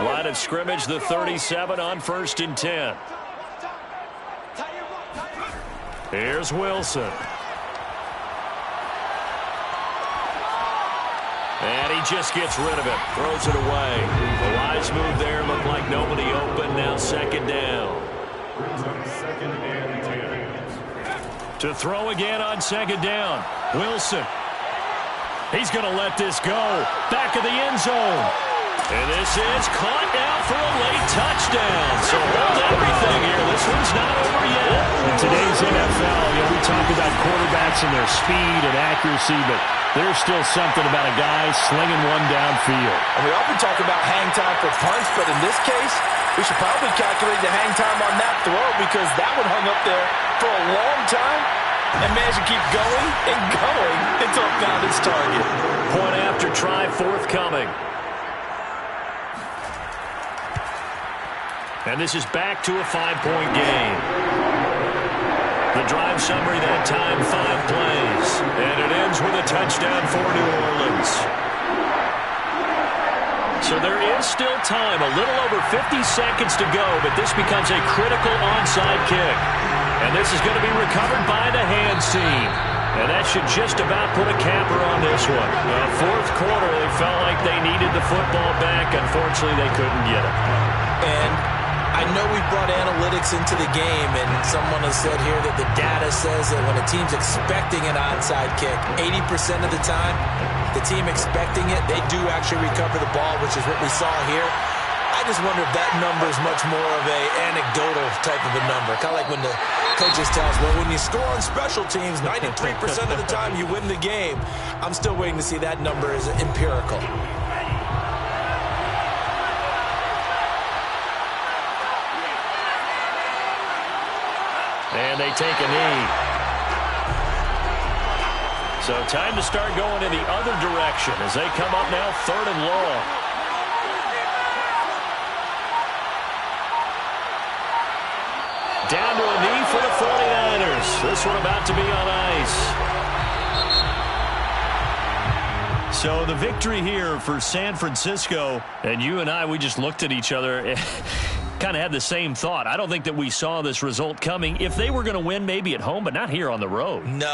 Line of scrimmage, the 37 on 1st and 10. Here's Wilson. And he just gets rid of it. Throws it away. A wise move there. Looked like nobody open. Now 2nd down. 2nd and 10. To throw again on 2nd down. Wilson. He's going to let this go. Back of the end zone. And this is caught down for a late touchdown. So hold everything here. This one's not over yet. In today's NFL, we talk about quarterbacks and their speed and accuracy, but there's still something about a guy slinging one downfield. And we often talk about hang time for punts, but in this case, we should probably calculate the hang time on that throw because that one hung up there for a long time and managed to keep going and going until it found its target. Point after try forthcoming. And this is back to a 5-point game. The drive summary that time, 5 plays. And it ends with a touchdown for New Orleans. So there is still time, a little over 50 seconds to go, but this becomes a critical onside kick. And this is going to be recovered by the hands team. And that should just about put a capper on this one. 4th quarter, they felt like they needed the football back. Unfortunately, they couldn't get it. And I know we brought analytics into the game, and someone has said here that the data says that when a team's expecting an onside kick, 80% of the time, the team expecting it, they do actually recover the ball, which is what we saw here. I just wonder if that number is much more of a anecdotal type of a number. Kind of like when the coaches tell us, well, when you score on special teams, 93% of the time you win the game. I'm still waiting to see that number is empirical. And they take a knee. So time to start going in the other direction as they come up now 3rd and long. Down to a knee for the 49ers. This one about to be on ice. So the victory here for San Francisco. And you and I, we just looked at each other. Kind of had the same thought. I don't think that we saw this result coming. If they were going to win, maybe at home, but not here on the road. No.